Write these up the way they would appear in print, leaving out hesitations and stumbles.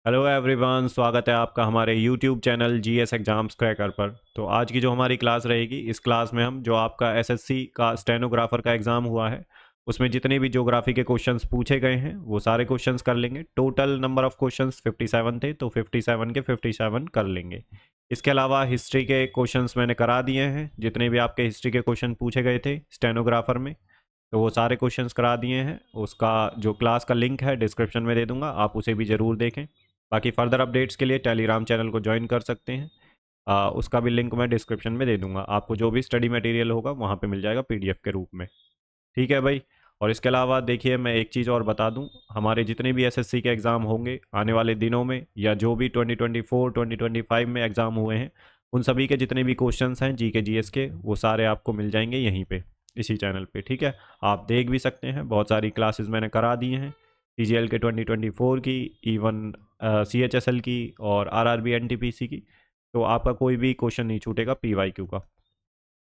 Hello everyone, स्वागत है आपका हमारे YouTube channel GS exams cracker पर। तो आज की जो हमारी क्लास रहेगी, इस क्लास में हम जो आपका एसएससी का स्टेनोग्राफर का एग्ज़ाम हुआ है उसमें जितने भी ज्योग्राफी के क्वेश्चंस पूछे गए हैं वो सारे क्वेश्चंस कर लेंगे। टोटल नंबर ऑफ क्वेश्चंस 57 थे, तो 57 के 57 कर लेंगे। इसके अलावा हिस्ट्री के क्वेश्चंस मैंने करा दिए हैं। जितने भी आपके हिस्ट्री के क्वेश्चन पूछे गए थे स्टेनोग्राफर में, तो वो सारे क्वेश्चंस करा दिए हैं। उसका जो क्लास का लिंक है डिस्क्रिप्शन में दे दूंगा, आप उसे भी ज़रूर देखें। बाकी फर्दर अपडेट्स के लिए टेलीग्राम चैनल को ज्वाइन कर सकते हैं। उसका भी लिंक मैं डिस्क्रिप्शन में दे दूंगा। आपको जो भी स्टडी मटेरियल होगा वहाँ पे मिल जाएगा पीडीएफ के रूप में। ठीक है भाई। और इसके अलावा देखिए, मैं एक चीज़ और बता दूं, हमारे जितने भी एसएससी के एग्ज़ाम होंगे आने वाले दिनों में, या जो भी 2024 2025 में एग्ज़ाम हुए हैं, उन सभी के जितने भी क्वेश्चंस हैं जी के जीएस के, वो सारे आपको मिल जाएंगे यहीं पे, इसी चैनल पे। ठीक है, आप देख भी सकते हैं। बहुत सारी क्लासेस मैंने करा दी हैं, सीजीएल के 2024 की, इवन सीएचएसएल की और आरआरबी एनटीपीसी की। तो आपका कोई भी क्वेश्चन नहीं छूटेगा पीवाईक्यू का।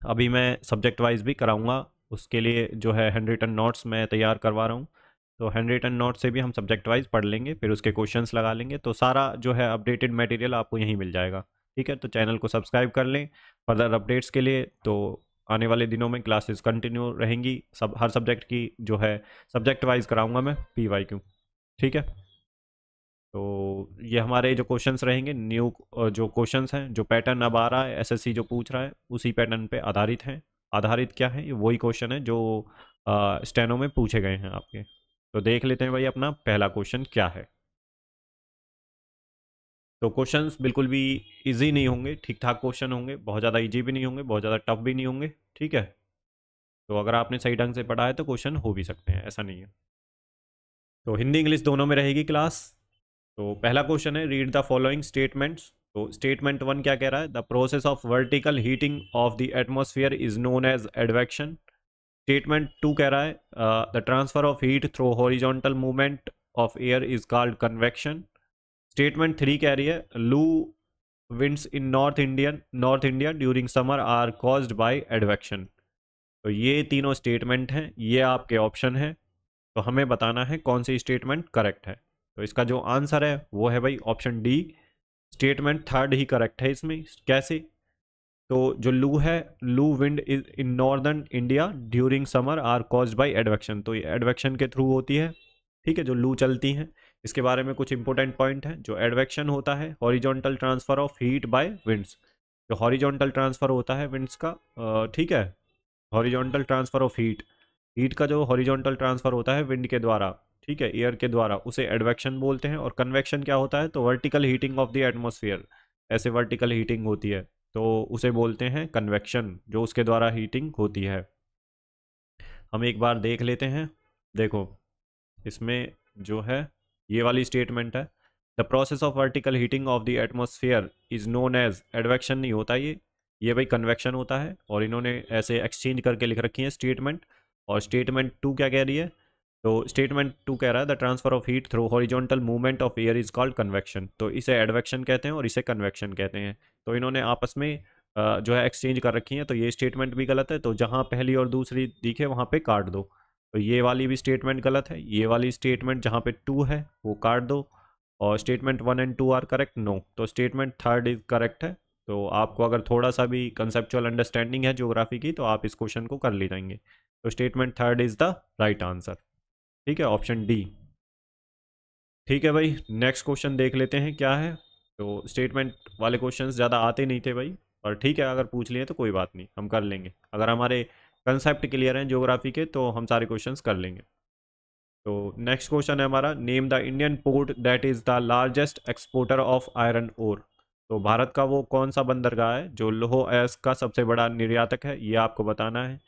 अभी मैं सब्जेक्ट वाइज भी कराऊंगा, उसके लिए जो है हैंड रिटन नोट्स मैं तैयार करवा रहा हूँ। तो हैंड रिटन नोट से भी हम सब्जेक्ट वाइज पढ़ लेंगे, फिर उसके क्वेश्चंस लगा लेंगे। तो सारा जो है अपडेटेड मटेरियल आपको यहीं मिल जाएगा। ठीक है, तो चैनल को सब्सक्राइब कर लें फर्दर अपडेट्स के लिए। तो आने वाले दिनों में क्लासेस कंटिन्यू रहेंगी, सब हर सब्जेक्ट की जो है सब्जेक्ट वाइज कराऊंगा मैं पीवाईक्यू। ठीक है, तो ये हमारे जो क्वेश्चंस रहेंगे, न्यू जो क्वेश्चंस हैं, जो पैटर्न अब आ रहा है एसएससी जो पूछ रहा है, उसी पैटर्न पे आधारित हैं। आधारित क्या है? ये वही क्वेश्चन है जो स्टेनो में पूछे गए हैं आपके। तो देख लेते हैं भाई, अपना पहला क्वेश्चन क्या है। तो क्वेश्चंस बिल्कुल भी इजी नहीं होंगे, ठीक ठाक क्वेश्चन होंगे। बहुत ज़्यादा इजी भी नहीं होंगे, बहुत ज़्यादा टफ भी नहीं होंगे। ठीक है, तो अगर आपने सही ढंग से पढ़ा है तो क्वेश्चन हो भी सकते हैं, ऐसा नहीं है। तो हिंदी इंग्लिश दोनों में रहेगी क्लास। तो पहला क्वेश्चन है, रीड द फॉलोइंग स्टेटमेंट्स। तो स्टेटमेंट वन क्या कह रहा है? The process of vertical heating of the atmosphere is known as advection. Statement two कह रहा है, the transfer of heat through horizontal movement of air is called convection. Statement three कह रही है, loo winds in north India during summer are caused by advection. तो ये तीनों statement हैं, ये आपके ऑप्शन हैं। तो हमें बताना है कौन सी स्टेटमेंट करेक्ट है। तो इसका जो आंसर है वो है भाई ऑप्शन डी, स्टेटमेंट थर्ड ही करेक्ट है इसमें। कैसे? तो जो लू है, loo wind is in northern India during summer are caused by advection, तो ये एडवेक्शन के थ्रू होती है। ठीक है, जो लू चलती हैं। इसके बारे में कुछ इंपॉर्टेंट पॉइंट है। जो एडवेक्शन होता है, horizontal transfer of heat bye winds. जो हॉरिजॉन्टल ट्रांसफर होता है विंड्स का, ठीक है, horizontal transfer of heat, heat का जो हॉरिजॉन्टल ट्रांसफर होता है विंड के द्वारा, ठीक है, एयर के द्वारा, उसे एडवेक्शन बोलते हैं। और कन्वेक्शन क्या होता है? तो vertical heating of the atmosphere, ऐसे वर्टिकल हीटिंग होती है तो उसे बोलते हैं कन्वेक्शन, जो उसके द्वारा हीटिंग होती है। हम एक बार देख लेते हैं। देखो, इसमें जो है ये वाली स्टेटमेंट है, the process of vertical heating of the atmosphere is known as advection नहीं होता ये भाई कन्वेक्शन होता है। और इन्होंने ऐसे एक्सचेंज करके लिख रखी है स्टेटमेंट। और स्टेटमेंट टू क्या कह रही है? तो स्टेटमेंट टू कह रहा है, the transfer of heat through horizontal movement of air is called convection. तो इसे एडवेक्शन कहते हैं और इसे कन्वेक्शन कहते हैं। तो इन्होंने आपस में जो है एक्सचेंज कर रखी है। तो ये स्टेटमेंट भी गलत है, तो जहाँ पहली और दूसरी दिखे वहाँ पे काट दो। तो ये वाली भी स्टेटमेंट गलत है। ये वाली स्टेटमेंट जहाँ पे टू है वो काट दो। और statement one and two are correct, no, तो स्टेटमेंट थर्ड इज करेक्ट है। तो आपको अगर थोड़ा सा भी कंसेप्चुअल अंडरस्टैंडिंग है ज्योग्राफी की तो आप इस क्वेश्चन को कर ले जाएंगे। तो statement third is the right answer. ठीक है, ऑप्शन डी। ठीक है भाई, नेक्स्ट क्वेश्चन देख लेते हैं क्या है। तो स्टेटमेंट वाले क्वेश्चंस ज़्यादा आते नहीं थे भाई, और ठीक है, अगर पूछ लिए तो कोई बात नहीं, हम कर लेंगे। अगर हमारे कंसेप्ट क्लियर हैं ज्योग्राफी के तो हम सारे क्वेश्चंस कर लेंगे। तो नेक्स्ट क्वेश्चन है हमारा, name the Indian port that is the largest exporter of iron ore. तो भारत का वो कौन सा बंदरगाह है जो लौह अयस्क का सबसे बड़ा निर्यातक है, ये आपको बताना है।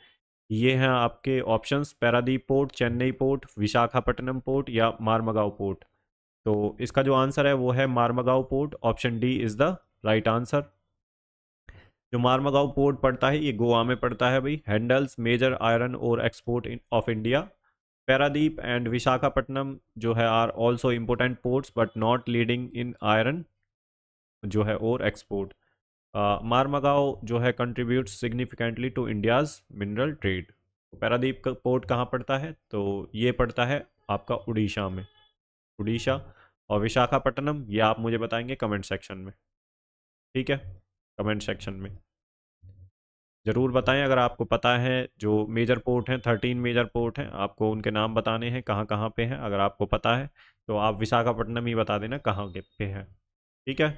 ये हैं आपके options, Paradip port, Chennai port, Visakhapatnam port या मारमगांव पोर्ट। तो इसका जो आंसर है वो है Marmagao port, option D is the right answer. जो मारमगांव पोर्ट पड़ता है ये गोवा में पड़ता है भाई। Handles major iron ore export of India. Paradip and Visakhapatnam जो है are also important ports but not leading in iron जो है और एक्सपोर्ट। मारमगांव जो है contribute significantly to India's mineral trade. Paradip का पोर्ट कहाँ पड़ता है? तो ये पड़ता है आपका उड़ीसा में, उड़ीसा। और विशाखापट्टनम, ये आप मुझे बताएंगे कमेंट सेक्शन में, ठीक है, कमेंट सेक्शन में ज़रूर बताएं अगर आपको पता है। जो मेजर पोर्ट हैं, 13 मेजर पोर्ट हैं, आपको उनके नाम बताने हैं कहाँ कहाँ पे हैं। अगर आपको पता है तो आप विशाखापट्टनम ही बता देना कहाँ के पे है, ठीक है।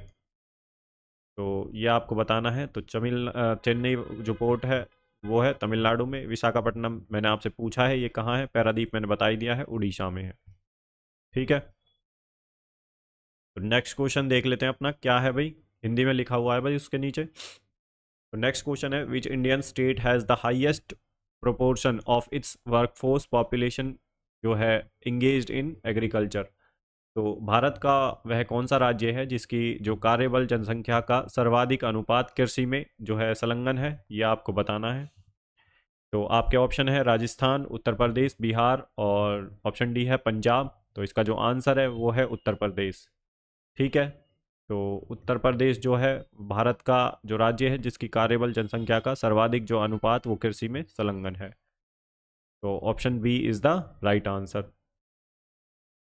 तो ये आपको बताना है। तो चेन्नई जो पोर्ट है वो है तमिलनाडु में। विशाखापट्टनम मैंने आपसे पूछा है ये कहाँ है, पारादीप मैंने बता ही दिया है, उड़ीसा में है, ठीक है। तो नेक्स्ट क्वेश्चन देख लेते हैं अपना, क्या है भाई, हिंदी में लिखा हुआ है भाई उसके नीचे। तो नेक्स्ट क्वेश्चन है, विच Indian state has the highest proportion of its workforce population जो है इंगेज्ड इन एग्रीकल्चर। तो भारत का वह कौन सा राज्य है जिसकी जो कार्यबल जनसंख्या का सर्वाधिक अनुपात कृषि में जो है संलग्न है, ये आपको बताना है। तो आपके ऑप्शन है राजस्थान, उत्तर प्रदेश, बिहार और ऑप्शन डी है पंजाब। तो इसका जो आंसर है वो है उत्तर प्रदेश, ठीक है। तो उत्तर प्रदेश जो है भारत का जो राज्य है जिसकी कार्यबल जनसंख्या का सर्वाधिक जो अनुपात वो कृषि में संलग्न है। तो option B is the right answer.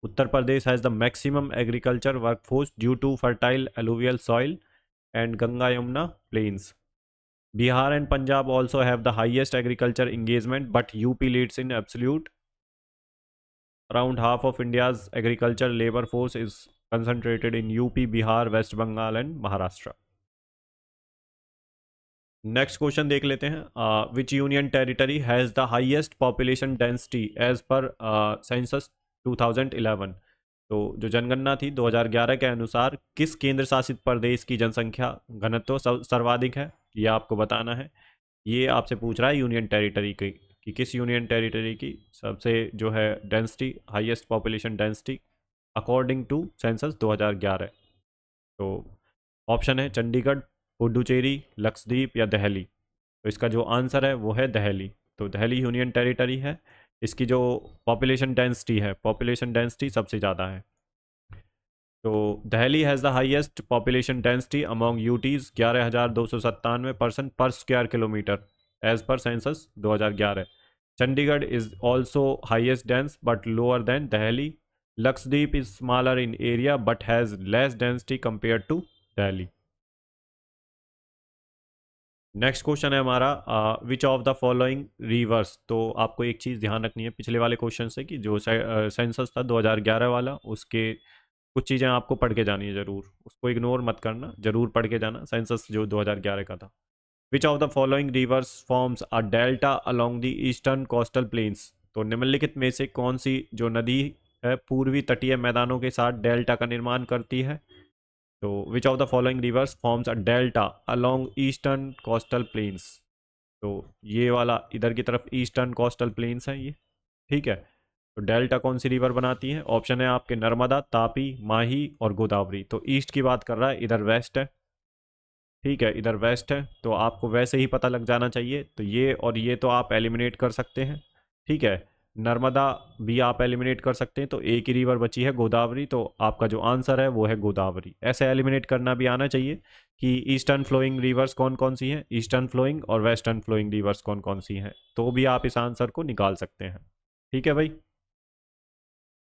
Uttar Pradesh has the maximum agriculture workforce due to fertile alluvial soil and Ganga Yamuna plains. Bihar and Punjab also have the highest agriculture engagement, but UP leads in absolute. Around half of India's agriculture labor force is concentrated in UP, Bihar, West Bengal and Maharashtra. Next question देख लेते हैं, which union territory has the highest population density as per census 2011। तो जो जनगणना थी 2011 के अनुसार किस केंद्र शासित प्रदेश की जनसंख्या घनत्व सर्वाधिक है, ये आपको बताना है। ये आपसे पूछ रहा है यूनियन टेरिटरी की कि किस यूनियन टेरिटरी की सबसे जो है density, highest population density according to census 2011। तो ऑप्शन है चंडीगढ़, पुडुचेरी, लक्षद्वीप या दिल्ली। तो इसका जो आंसर है वो है दिल्ली। तो दिल्ली यूनियन टेरिटरी है, इसकी जो पॉपुलेशन डेंसिटी सबसे ज़्यादा है। तो Delhi has the highest population density among UTs 11,297 person per square kilometre as per census 2011। Chandigarh is also highest dense but lower than Delhi. Lakshadweep is smaller in area but has less density compare to Delhi. Next question है हमारा, which of the following rivers. तो आपको एक चीज़ ध्यान रखनी है पिछले वाले क्वेश्चन से कि जो सेंसस था 2011 वाला, उसके कुछ चीज़ें आपको पढ़ के जानी है ज़रूर, उसको इग्नोर मत करना, ज़रूर पढ़ के जाना सेंसस जो 2011 का था। विच of the following reverse forms a delta along the eastern coastal planes. तो निम्नलिखित में से कौन सी जो नदी है पूर्वी तटीय मैदानों के साथ डेल्टा का निर्माण करती है। तो विच of the following reverse forms a delta along eastern coastal planes. तो ये वाला इधर की तरफ ईस्टर्न कोस्टल प्लेन्स है ये, ठीक है। तो डेल्टा कौन सी रिवर बनाती है, ऑप्शन है आपके नर्मदा, तापी, माही और गोदावरी। तो ईस्ट की बात कर रहा है, इधर वेस्ट है, ठीक है, इधर वेस्ट है। तो आपको वैसे ही पता लग जाना चाहिए। तो ये और ये तो आप एलिमिनेट कर सकते हैं, ठीक है। नर्मदा भी आप एलिमिनेट कर सकते हैं, तो एक ही रिवर बची है गोदावरी। तो आपका जो आंसर है वो है गोदावरी। ऐसे एलिमिनेट करना भी आना चाहिए कि ईस्टर्न फ्लोइंग रिवर्स कौन कौन सी हैं, ईस्टर्न फ्लोइंग और वेस्टर्न फ्लोइंग रिवर्स कौन कौन सी हैं, तो भी आप इस आंसर को निकाल सकते हैं, ठीक है भाई।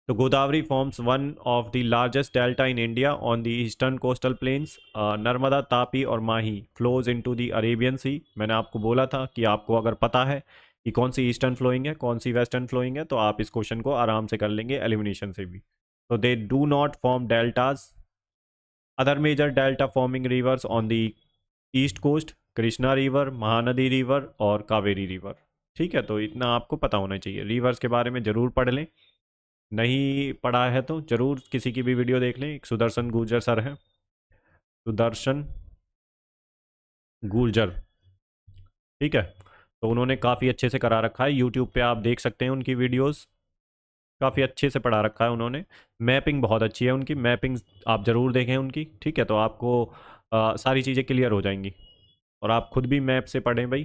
तो Godavari forms one of the largest delta in India on the eastern coastal planes. Narmada, Tapi और माही फ्लोज इनटू द अरेबियन सी। मैंने आपको बोला था कि आपको अगर पता है कि कौन सी ईस्टर्न फ्लोइंग है कौन सी वेस्टर्न फ्लोइंग है, तो आप इस क्वेश्चन को आराम से कर लेंगे एलिमिनेशन से भी। तो they do not form deltas. Other major delta forming rivers on the east coast, Krishna river, Mahanadi river और कावेरी रिवर, ठीक है। तो इतना आपको पता होना चाहिए, रिवर्स के बारे में ज़रूर पढ़ लें। नहीं पढ़ा है तो ज़रूर किसी की भी वीडियो देख लें। एक सुदर्शन गुर्जर सर हैं, सुदर्शन गुर्जर, ठीक है। तो उन्होंने काफ़ी अच्छे से करा रखा है, यूट्यूब पे आप देख सकते हैं उनकी वीडियोस, काफ़ी अच्छे से पढ़ा रखा है उन्होंने। मैपिंग बहुत अच्छी है उनकी, मैपिंग आप ज़रूर देखें उनकी, ठीक है। तो आपको सारी चीज़ें क्लियर हो जाएंगी और आप खुद भी मैप से पढ़ें भाई।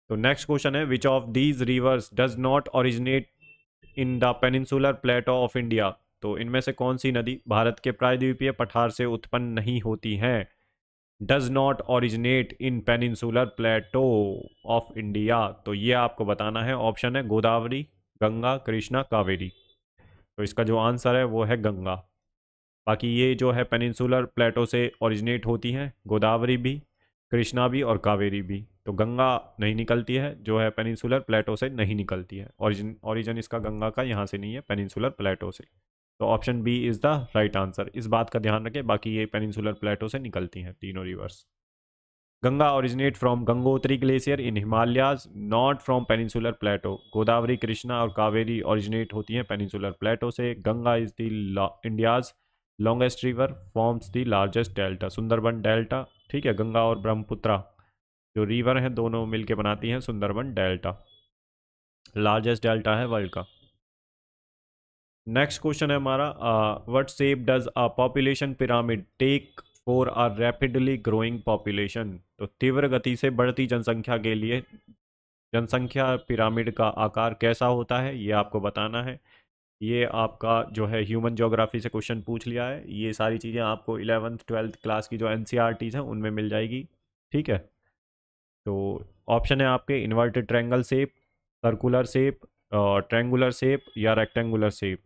तो नेक्स्ट क्वेश्चन है, which of these rivers does not originate in the peninsular Plato of India. तो इनमें से कौन सी नदी भारत के प्रायद्वीपीय पठार से उत्पन्न नहीं होती हैं। Does not originate in peninsular Plato of India. तो ये आपको बताना है, ऑप्शन है गोदावरी, गंगा, कृष्णा, कावेरी। तो इसका जो आंसर है वो है गंगा। बाकी ये जो है पेनिनसुलर प्लेटो से ओरिजिनेट होती हैं, गोदावरी भी, कृष्णा भी और कावेरी भी। तो गंगा नहीं निकलती है, जो है पेनिनसुलर प्लेटो से नहीं निकलती है। ओरिजिन इसका गंगा का यहाँ से नहीं है, पेनिनसुलर प्लेटो से। तो option B is the right answer. इस बात का ध्यान रखें, बाकी ये पेनिनसुलर प्लेटो से निकलती हैं तीनों reverse. Ganga originate from Gangotri glacier in Himalayas, not from peninsular प्लेटो। गोदावरी, कृष्णा और कावेरी ओरिजिनेट होती हैं पेनिनसुलर प्लेटो से। Ganga is the India's longest river, forms the largest delta, Sundarban delta. ठीक है, गंगा और ब्रह्मपुत्रा जो रिवर हैं दोनों मिलके बनाती हैं सुंदरबन डेल्टा, लार्जेस्ट डेल्टा है वर्ल्ड का। नेक्स्ट क्वेश्चन है हमारा, what shape does a population pyramid take for a rapidly growing population. तो तीव्र गति से बढ़ती जनसंख्या के लिए जनसंख्या पिरामिड का आकार कैसा होता है, ये आपको बताना है। ये आपका जो है ह्यूमन ज्योग्राफी से क्वेश्चन पूछ लिया है। ये सारी चीज़ें आपको 11th-12th क्लास की जो एनसीईआरटीज़ हैं उनमें मिल जाएगी। ठीक है, तो ऑप्शन है आपके inverted triangle shape, circular shape, triangular shape या रेक्टेंगुलर शेप।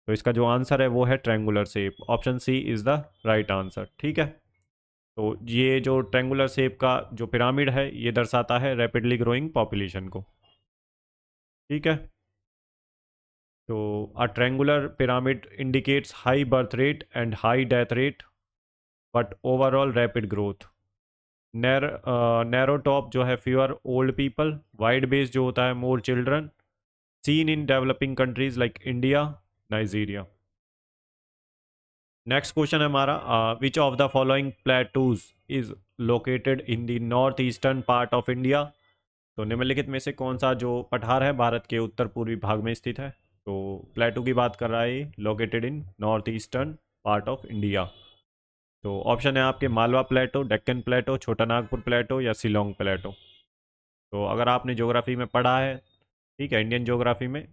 तो इसका जो आंसर है वो है triangular shape. Option C is the right answer. ठीक है, तो ये जो ट्रायंगुलर शेप का जो पिरामिड है ये दर्शाता है रैपिडली ग्रोइंग पॉपुलेशन को। ठीक है, तो a triangular pyramid indicates high birth rate and high death rate but overall rapid growth. Narrow top जो है fewer old people, wide base जो होता है more children, seen in developing countries like India, Nigeria. Next question है हमारा, which of the following plateaus is located in the north eastern part of India. तो निम्नलिखित में से कौन सा जो पठार है भारत के उत्तर पूर्वी भाग में स्थित है। तो प्लेटू की बात कर रहा है, located in north eastern part of India. तो ऑप्शन है आपके मालवा प्लेटो, डेक्कन प्लेटो, छोटा नागपुर प्लेटो या शिलोंग प्लेटो। तो अगर आपने ज्योग्राफी में पढ़ा है, ठीक है, इंडियन ज्योग्राफी में,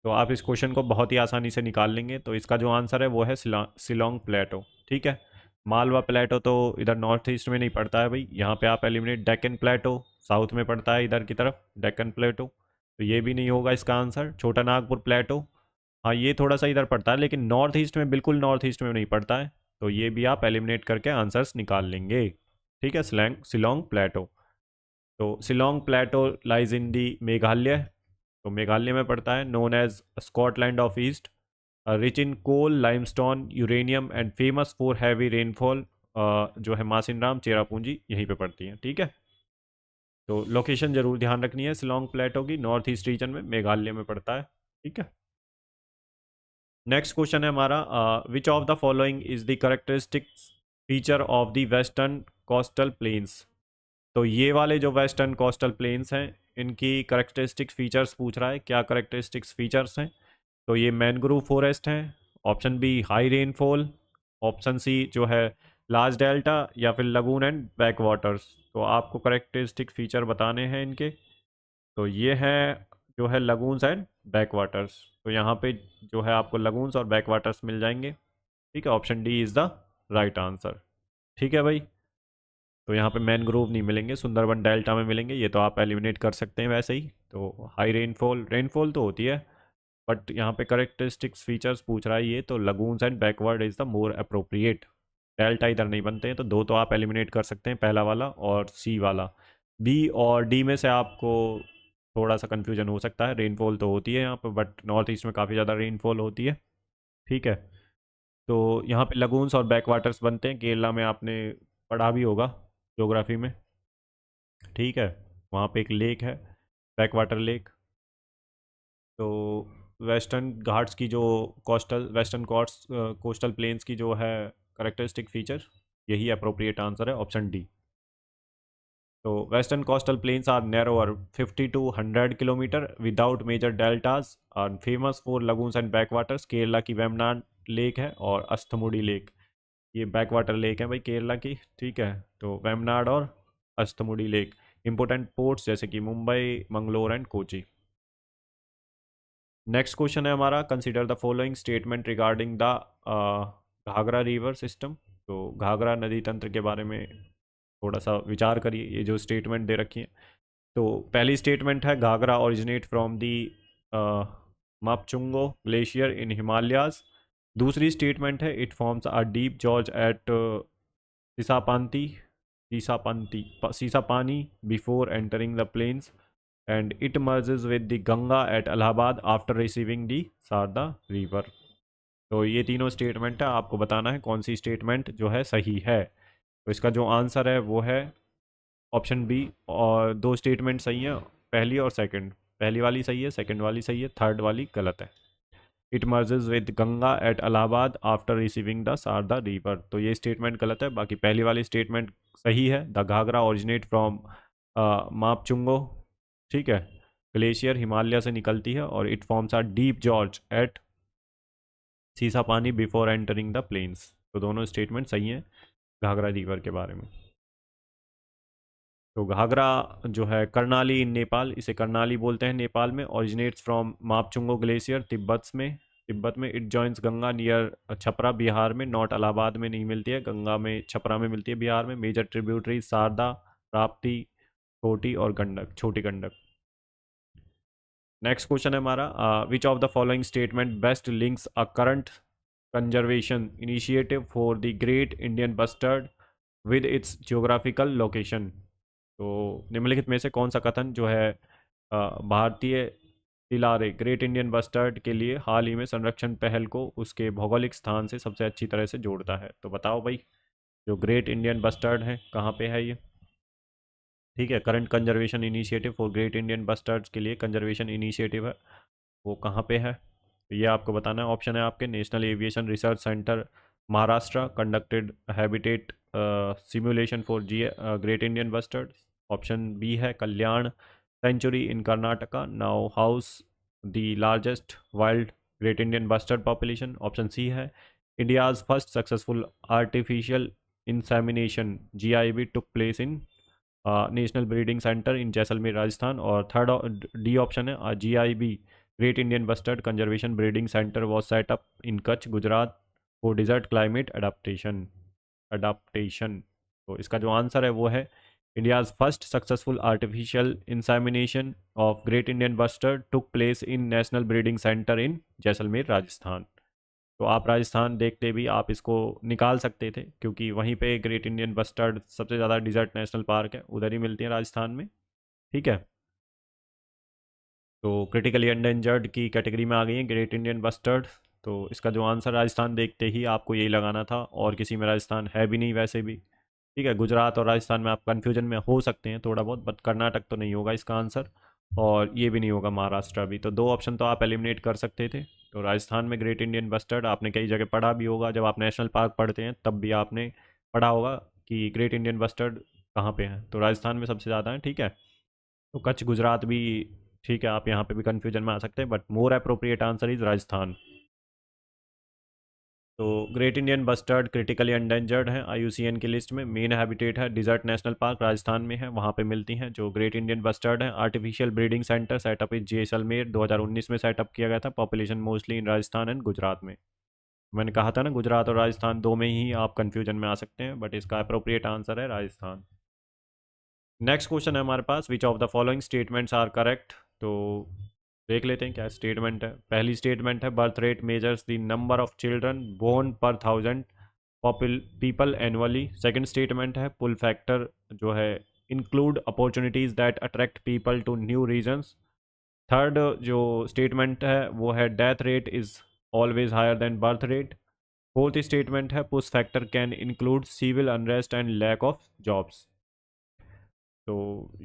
तो आप इस क्वेश्चन को बहुत ही आसानी से निकाल लेंगे। तो इसका जो आंसर है वो है शिलोंग प्लेटो। ठीक है, मालवा प्लेटो तो इधर नॉर्थ ईस्ट में नहीं पड़ता है भाई, यहाँ पे आप एलिमिनेट। डेक्कन प्लेटो साउथ में पड़ता है इधर की तरफ, डेक्कन प्लेटो, तो ये भी नहीं होगा इसका आंसर। छोटा नागपुर प्लेटो, हाँ ये थोड़ा सा इधर पड़ता है लेकिन नॉर्थ ईस्ट में, बिल्कुल नॉर्थ ईस्ट में नहीं पड़ता है, तो ये भी आप एलिमिनेट करके आंसर्स निकाल लेंगे। ठीक है, शिलोंग प्लेटो। तो Shillong plateau lies in the Meghalaya, तो मेघालय में पड़ता है, known as Scotland of east, rich in coal, limestone, uranium and famous for heavy rainfall, जो है मासिनराम, चेरापूंजी यहीं पे पड़ती हैं। ठीक है, तो लोकेशन जरूर ध्यान रखनी है शिलोंग प्लेटो की, नॉर्थ ईस्ट रीजन में मेघालय में पड़ता है। ठीक है, नेक्स्ट क्वेश्चन है हमारा, which of the following is the characteristics feature of the western coastal planes. तो ये वाले जो वेस्टर्न कोस्टल प्लेन्स हैं इनकी करेक्टरिस्टिक फीचर्स पूछ रहा है, क्या करेक्टरिस्टिक्स फीचर्स हैं। तो ये मैनग्रोव फॉरेस्ट हैं, option B high rainfall, option C जो है लार्ज डेल्टा, या फिर लगून एंड बैक वाटर्स। तो आपको करेक्टरिस्टिक फीचर बताने हैं इनके। तो ये है जो है लगून्स एंड बैक वाटर्स। तो यहाँ पे जो है आपको लगून्स और बैक वाटर्स मिल जाएंगे। ठीक है, option D is the right answer. ठीक है भाई, तो यहाँ पे मैनग्रोव नहीं मिलेंगे, सुंदरबन डेल्टा में मिलेंगे, ये तो आप एलिमिनेट कर सकते हैं वैसे ही। तो हाई रेनफॉल, रेनफॉल तो होती है, बट यहाँ पे करेक्टरिस्टिक्स फीचर्स पूछ रहा है ये, तो lagoons and backward is the more appropriate. Delta इधर नहीं बनते हैं, तो दो तो आप एलिमिनेट कर सकते हैं, पहला वाला और सी वाला। बी और डी में से आपको थोड़ा सा कन्फ्यूजन हो सकता है, रेनफॉल तो होती है यहाँ पर, बट नॉर्थ ईस्ट में काफ़ी ज़्यादा रेनफॉल होती है। ठीक है, तो यहाँ पे लगून्स और बैक वाटर्स बनते हैं, केरला में आपने पढ़ा भी होगा ज्योग्राफी में। ठीक है, वहाँ पे एक लेक है, बैक वाटर लेक। तो वेस्टर्न घाट्स की जो कोस्टल, वेस्टर्न कोस्टल प्लेन्स की जो है करेक्टरिस्टिक फीचर, यही अप्रोप्रिएट आंसर है, ऑप्शन डी। तो western coastal plains are narrower 50 to 100 kilometre without major deltas, और famous for lagoons and back waters. Kerala की वेमनाड लेक है और अस्थमुड़ी लेक, ये बैक वाटर लेक है भाई केरला की। ठीक है, तो वेमनाड और अस्थमुड़ी लेक। इंपॉर्टेंट पोर्ट्स जैसे कि Mumbai, Mangalore and Kochi. Next question है हमारा, consider the following statement regarding the Ghaghara river system. तो घाघरा नदी तंत्र के बारे में थोड़ा सा विचार करिए, ये जो स्टेटमेंट दे रखी है। तो पहली स्टेटमेंट है, Ghaghara originate from the Mapchungo glacier in Himalayas. दूसरी स्टेटमेंट है it forms a deep gorge at Sisapanti Sisapani before entering the plains and it merges with the Ganga at Allahabad after receiving the Sharda river. तो ये तीनों स्टेटमेंट है, आपको बताना है कौन सी स्टेटमेंट जो है सही है। तो इसका जो आंसर है वो है ऑप्शन बी। और दो स्टेटमेंट सही है, पहली और सेकंड। पहली वाली सही है, सेकंड वाली सही है, थर्ड वाली गलत है। It merges with Ganga at Allahabad after receiving the Sharda river, तो ये स्टेटमेंट गलत है। बाकी पहली वाली स्टेटमेंट सही है, the Ghaghara originate from Mapchachungo, ठीक है, ग्लेशियर हिमालय से निकलती है, और it forms are deep gorge at Shisha Pani before entering the planes. तो दोनों स्टेटमेंट सही हैं घाघरा रिवर के बारे में। तो घाघरा जो है कर्नाली इन नेपाल, इसे कर्नाली बोलते हैं नेपाल में, ओरिजिनेट्स फ्रॉम मापचुंगो ग्लेशियर तिब्बत में it joins Ganga near Chhapra Bihar में, नॉट इलाहाबाद में नहीं मिलती है, गंगा में छपरा में मिलती है बिहार में। मेजर ट्रिब्यूटरी शारदा, राप्ती, छोटी और गंडक, छोटी गंडक। नेक्स्ट क्वेश्चन है हमारा, which of the following statement best links a current conservation initiative for the great Indian bustard with its geographical location. तो निम्नलिखित में से कौन सा कथन जो है भारतीय तिलारे ग्रेट इंडियन बस्टर्ड के लिए हाल ही में संरक्षण पहल को उसके भौगोलिक स्थान से सबसे अच्छी तरह से जोड़ता है। तो बताओ भाई, जो ग्रेट इंडियन बस्टर्ड है कहाँ पे है ये? ठीक है, current conservation initiative for great Indian bustards के लिए कंजर्वेशन इनिशिएटिव है, वो कहाँ पे है? तो ये आपको बताना है। ऑप्शन है आपके, national aviation research centre Maharashtra conducted habitat simulation for the great Indian bustard. Option B है Kalyan sanctuary in Karnataka now house the largest wild great Indian bustard population. Option सी है India's first successful artificial insemination GIB took place in national breeding centre in Jaisalmer Rajasthan. और third d option है GIB great Indian bustard conservation breeding centre was set up in Kutch Gujarat for dessert climate adaptation. तो इसका जो answer है वो है India's first successful artificial insemination of great Indian bustard took place in national breeding centre in Jaisalmer Rajasthan. तो आप राजस्थान देखते भी आप इसको निकाल सकते थे, क्योंकि वहीं पे ग्रेट इंडियन बस्टर्ड सबसे ज़्यादा डिजर्ट नेशनल पार्क है, उधर ही मिलती है राजस्थान में। ठीक है, तो क्रिटिकली एंडेंजर्ड की कैटेगरी में आ गई है ग्रेट इंडियन बस्टर्ड। तो इसका जो आंसर राजस्थान देखते ही आपको यही लगाना था, और किसी में राजस्थान है भी नहीं वैसे भी। ठीक है, गुजरात और राजस्थान में आप कन्फ्यूजन में हो सकते हैं थोड़ा बहुत, बट कर्नाटक तो नहीं होगा इसका आंसर, और ये भी नहीं होगा महाराष्ट्र भी। तो दो ऑप्शन तो आप एलिमिनेट कर सकते थे। तो राजस्थान में ग्रेट इंडियन बस्टर्ड आपने कई जगह पढ़ा भी होगा, जब आप नेशनल पार्क पढ़ते हैं तब भी आपने पढ़ा होगा कि ग्रेट इंडियन बस्टर्ड कहाँ पे है, तो राजस्थान में सबसे ज़्यादा है। ठीक है, तो कच्छ गुजरात भी ठीक है, आप यहाँ पे भी कन्फ्यूजन में आ सकते हैं, but more appropriate answer is Rajasthan. तो great Indian bustard critically endangered है IUCN की लिस्ट में। मेन हैबिटेट है डिजर्ट नेशनल पार्क राजस्थान में है, वहाँ पे मिलती हैं जो ग्रेट इंडियन बस्टर्ड है। आर्टिफिशियल ब्रीडिंग सेंटर सेटअप इस जैसलमेर 2019 में सेटअप किया गया था, population mostly in Rajasthan and Gujarat में। मैंने कहा था ना, गुजरात और राजस्थान दो में ही आप कन्फ्यूजन में आ सकते हैं, बट इसका अप्रोप्रिएट आंसर है राजस्थान। नेक्स्ट क्वेश्चन है हमारे पास, which of the following statements are correct. तो देख लेते हैं क्या स्टेटमेंट है। पहली स्टेटमेंट है birth rate measures the number of children born per 1000 people annually. Second statement है पुल फैक्टर जो है include opportunities that attract people to new regions. Third जो स्टेटमेंट है वो है death rate is always higher than birth rate. Fourth statement है push factor can include civil unrest and lack of jobs. तो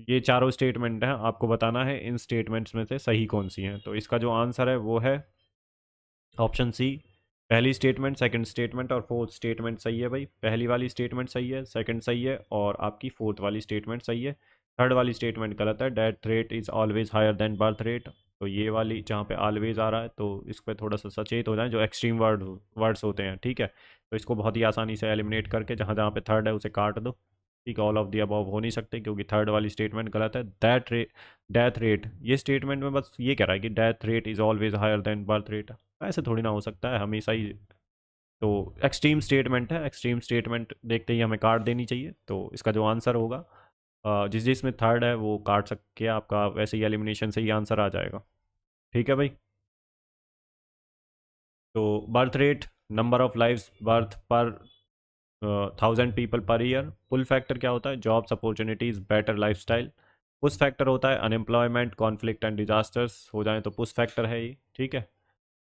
ये चारों स्टेटमेंट हैं, आपको बताना है इन स्टेटमेंट्स में से सही कौन सी हैं। तो इसका जो आंसर है वो है ऑप्शन सी। पहली स्टेटमेंट, सेकंड स्टेटमेंट और फोर्थ स्टेटमेंट सही है भाई। पहली वाली स्टेटमेंट सही है, सेकंड सही है, और आपकी फोर्थ वाली स्टेटमेंट सही है। थर्ड वाली स्टेटमेंट गलत है, death rate is always higher than birth rate. तो ये वाली जहाँ पे ऑलवेज आ रहा है, तो इस पर थोड़ा सा सचेत हो जाए, जो एक्सट्रीम वर्ड्स होते हैं। ठीक है, तो इसको बहुत ही आसानी से एलिमिनेट करके जहाँ जहाँ पे थर्ड है उसे काट दो। ठीक है, ऑल ऑफ दी अबव हो नहीं सकते, क्योंकि थर्ड वाली स्टेटमेंट गलत है। डेथ रेट, ये स्टेटमेंट में बस ये कह रहा है कि death rate is always higher than birth rate, ऐसे थोड़ी ना हो सकता है हमेशा ही। तो एक्सट्रीम स्टेटमेंट है, एक्सट्रीम स्टेटमेंट देखते ही हमें काट देनी चाहिए। तो इसका जो आंसर होगा जिसमें थर्ड है वो काट सके आपका, वैसे ही एलिमिनेशन से ही आंसर आ जाएगा। ठीक है भाई। तो birth rate, number of lives birth पर 1000 पीपल पर ईयर। पुल फैक्टर क्या होता है? Jobs, opportunities, better lifestyle. Push factor होता है अनएम्प्लॉयमेंट, कॉन्फ्लिक्ट एंड डिजास्टर्स हो जाए तो पुश फैक्टर है ये, ठीक है।